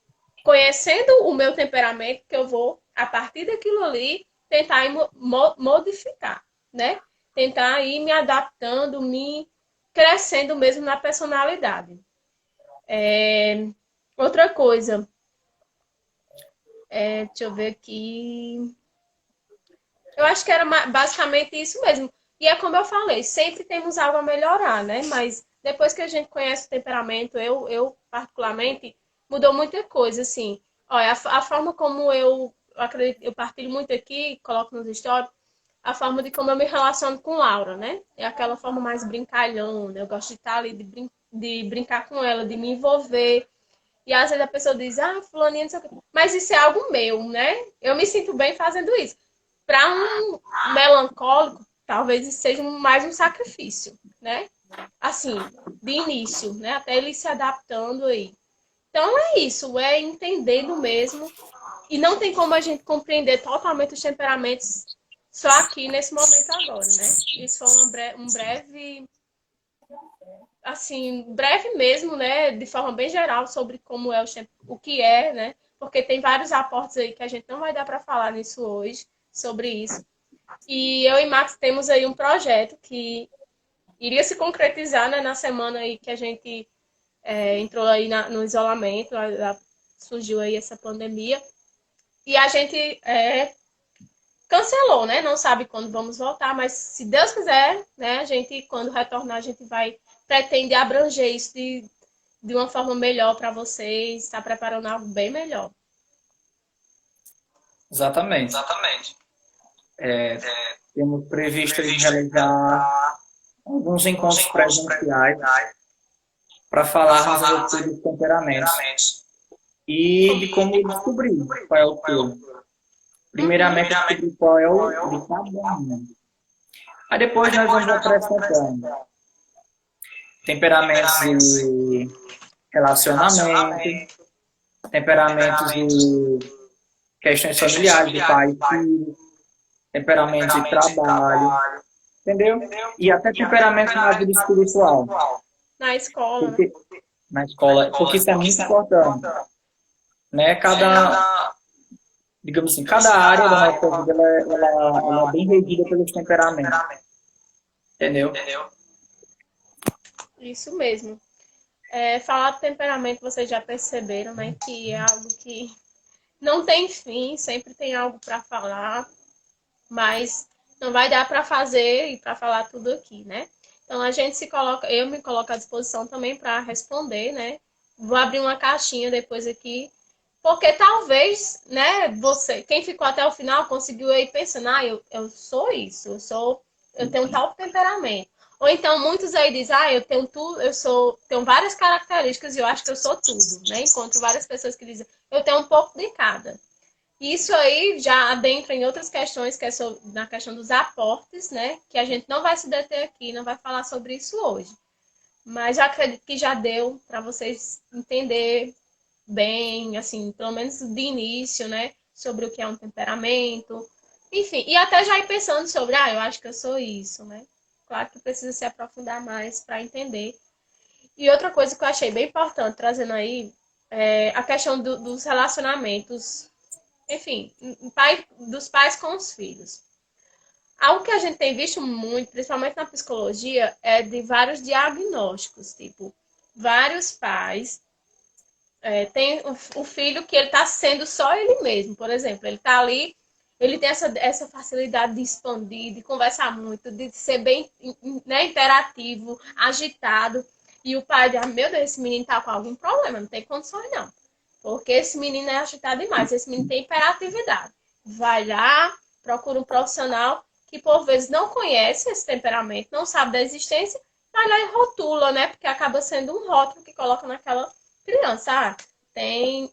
conhecendo o meu temperamento que eu vou, a partir daquilo ali, tentar ir modificar, né? Tentar ir me adaptando, me crescendo mesmo na personalidade. Outra coisa, deixa eu ver aqui. Eu acho que era basicamente isso mesmo. E é como eu falei, sempre temos algo a melhorar, né? Mas depois que a gente conhece o temperamento, eu particularmente, mudou muita coisa, assim. Olha, a forma como eu acredito, eu partilho muito aqui, coloco nos stories, a forma de como eu me relaciono com Laura, né? É aquela forma mais brincalhona, eu gosto de estar ali, de brincar com ela, de me envolver. E às vezes a pessoa diz, ah, fulaninha, não sei o quê. Mas isso é algo meu, né? Eu me sinto bem fazendo isso. Para um melancólico, talvez isso seja mais um sacrifício, né? Assim, de início, né? Até ele se adaptando aí. Então é isso, é entendendo mesmo. E não tem como a gente compreender totalmente os temperamentos só aqui nesse momento agora, né? Isso foi um breve, assim, breve mesmo, né? De forma bem geral sobre como é o que é, né? Porque tem vários aportes aí que a gente não vai dar para falar nisso hoje, sobre isso. E eu e Max temos aí um projeto que iria se concretizar, né, na semana aí que a gente entrou aí no isolamento, surgiu aí essa pandemia. E a gente cancelou, né? Não sabe quando vamos voltar, mas se Deus quiser, né, a gente, quando retornar, a gente vai pretender abranger isso de uma forma melhor para vocês, está preparando algo bem melhor. Exatamente. Exatamente. Temos previsto aí Previsto realizar realizar alguns alguns encontros encontros presenciais presenciais para para falarmos a falarmos respeito dos temperamentos temperamentos e de e de como como descobrir descobrir qual é o qual é o teu. Uhum. Primeiramente, primeiramente descobrir qual é qual o é de o. cada um. Aí Aí depois nós depois vamos nós vamos acrescentando acrescentar temperamentos temperamentos de de relacionamento, relacionamento, temperamentos temperamentos de questões questões familiares, de familiares pai do e pai, filho, temperamentos de temperamento de trabalho, trabalho, entendeu? entendeu? E até E até temperamento na vida temperamento na vida espiritual, espiritual. Na escola, né? porque na Na escola, porque escola, isso é porque muito isso é muito importante, importante. né? Né? Digamos assim, Digamos cada assim, cada área da área nossa da vida nossa vida ela é ela bem é regida bem pelos regida pelo temperamentos, temperamento, entendeu? entendeu? Isso mesmo. Falar do temperamento, vocês já perceberam, né? Que é algo que não tem fim, sempre tem algo para falar, mas não vai dar para fazer e para falar tudo aqui, né? Então a gente se coloca, eu me coloco à disposição também para responder, né? Vou abrir uma caixinha depois aqui, porque talvez, né, você, quem ficou até o final, conseguiu aí pensando, eu sou isso, eu tenho tal temperamento. Ou então muitos aí dizem, eu tenho tudo, tenho várias características e eu acho que eu sou tudo, né? Encontro várias pessoas que dizem, eu tenho um pouco de cada. Isso aí já adentra em outras questões, que é na questão dos aportes, né? Que a gente não vai se deter aqui, não vai falar sobre isso hoje. Mas eu acredito que já deu para vocês entender bem, assim, pelo menos de início, né? Sobre o que é um temperamento. Enfim, e até já ir pensando sobre, eu acho que eu sou isso, né? Claro que precisa se aprofundar mais para entender. E outra coisa que eu achei bem importante, trazendo aí, é a questão dos relacionamentos, enfim, dos pais com os filhos. Algo que a gente tem visto muito, principalmente na psicologia, é de vários diagnósticos, tipo, vários pais têm o filho que ele está sendo só ele mesmo, por exemplo, ele está ali, ele tem essa facilidade de expandir, de conversar muito, de ser bem, né, interativo, agitado, e o pai diz, meu Deus, esse menino está com algum problema, não tem condições não. Porque esse menino é agitado demais, esse menino tem hiperatividade. Vai lá, procura um profissional que por vezes não conhece esse temperamento, não sabe da existência, vai lá e rotula, né? Porque acaba sendo um rótulo que coloca naquela criança.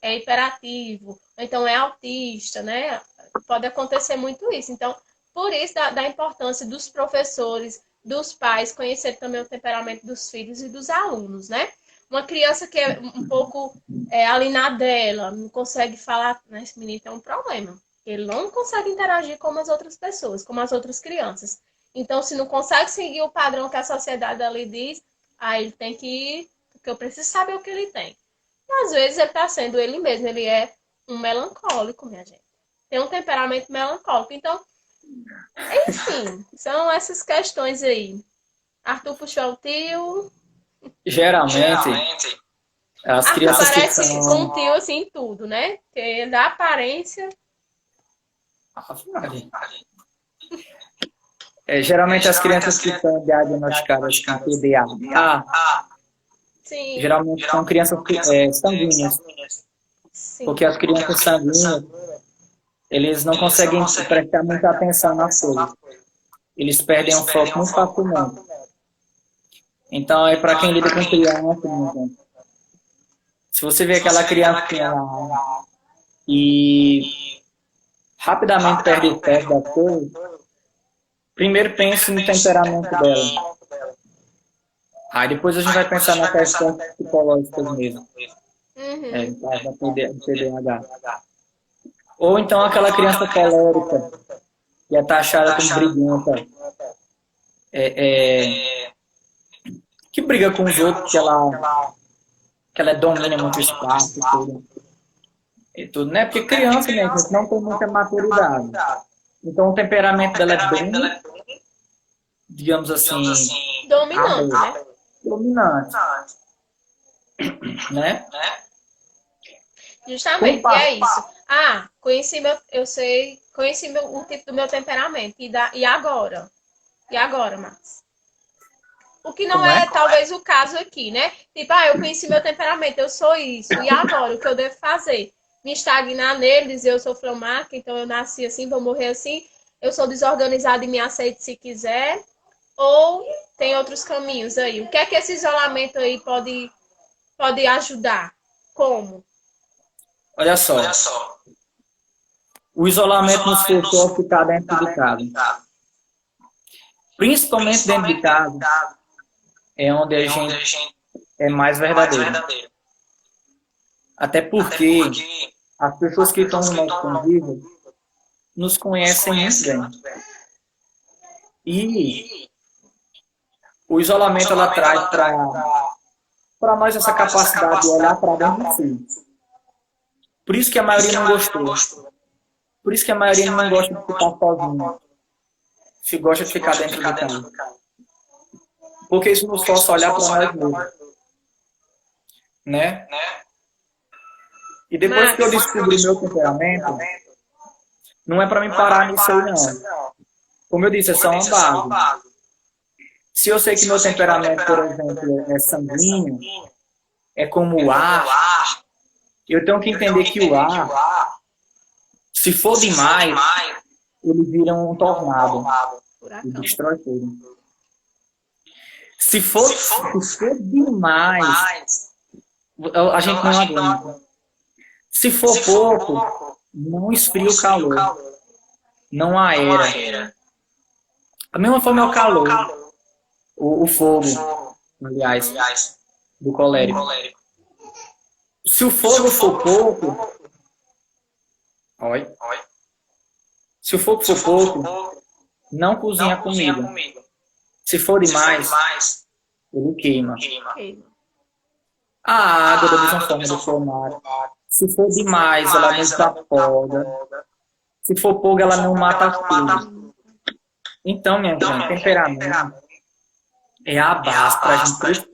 É hiperativo, ou então é autista, né? Pode acontecer muito isso. Então, por isso da importância dos professores, dos pais, conhecer também o temperamento dos filhos e dos alunos, né? Uma criança que é um pouco ali na dela, não consegue falar, né? Esse menino tem um problema. Ele não consegue interagir como as outras pessoas, como as outras crianças. Então, se não consegue seguir o padrão que a sociedade ali diz, aí ele tem que ir, porque eu preciso saber o que ele tem. E às vezes ele está sendo ele mesmo, ele é um melancólico, minha gente. Tem um temperamento melancólico. Então, enfim, são essas questões aí. Arthur puxou o tio. Geralmente, as Arthur crianças que parece com são... um tio assim em tudo, né? Porque da aparência. Geralmente as crianças que são diagnosticadas com TDAH, Sim, geralmente são crianças sanguíneas, sim. porque as crianças sanguíneas, eles não conseguem prestar muita atenção nas coisas. Eles perdem o foco muito facilmente. Então, é para quem lida com criança, se você vê aquela criancinha lá e rapidamente perde o foco das coisas, primeiro pense no temperamento dela. Aí depois a gente vai pensar na questão psicológica mesmo, da TDAH. Ou então aquela criança colérica, que é taxada como briguenta, que briga com os outros, que ela domina muito o espaço e tudo, né? Porque criança, né, gente, não tem muita maturidade. Então o temperamento dela é bem, digamos assim, Dominante, né? dominante, né? Justamente, e é isso. Ah, conheci o tipo do meu temperamento. E agora? E agora, Max? O que não Como é é? talvez o caso aqui, né? Tipo, eu conheci meu temperamento, eu sou isso. E agora, o que eu devo fazer? Me estagnar nele, dizer eu sou fleumática, então eu nasci assim, vou morrer assim. Eu sou desorganizada e me aceite se quiser. Ou tem outros caminhos aí? O que é que esse isolamento aí pode ajudar? Como? Olha só, o isolamento nos forçou a ficar dentro de casa. Principalmente dentro de casa, é onde a gente é mais verdadeiro. Até porque as pessoas que estão no nosso convívio nos conhecem muito bem. E o isolamento ela traz para nós essa capacidade de olhar para dentro de si. Por isso que a maioria não gostou. Por isso que a maioria não gosta de ficar sozinho. Se gosta de ficar dentro de casa. Porque isso nos força a olhar para nós mesmos. Né? E depois que eu descobri meu temperamento, não é para mim parar nisso aí, não. Como eu disse, é só uma base. Se eu sei que meu temperamento, por exemplo, é sanguíneo, é como o ar, eu tenho que entender que o ar, se for demais, ele vira um tornado e destrói tudo. Se for demais, a gente não aguenta. Se for pouco, não esfria o calor, não aera. A mesma forma é o calor, o fogo, aliás, do colérico. Se o fogo for pouco, se o fogo for pouco, não cozinha a comida. Se for demais, ele queima. A água da mesma forma do formato. Se for demais, ela não desafoga. Se for pouco, ela não mata tudo. Então, minha gente, temperamento é a base para a gente crescer.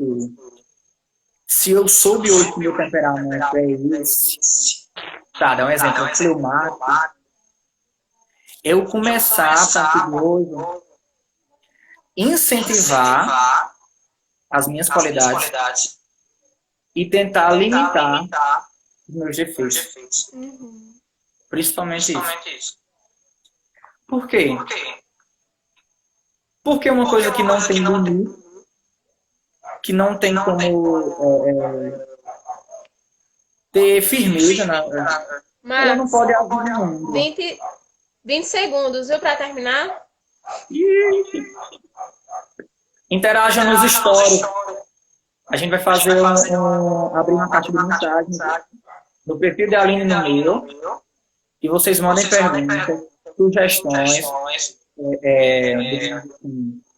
Se eu soube hoje que meu temperamento é esse, tá, dá um exemplo, eu fleumático, eu começar a partir de hoje incentivar as minhas qualidades e tentar limitar os meus defeitos. Principalmente isso. Por quê? Porque é uma coisa que não tem limite, que não tem como ter firmeza, ela não pode agir no mundo. 20 segundos, viu, para terminar? Interaja nos stories. A gente vai fazer abrir uma caixa de mensagens no perfil da Aline no meu E vocês mandem perguntas, sugestões,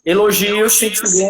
elogios, se tiver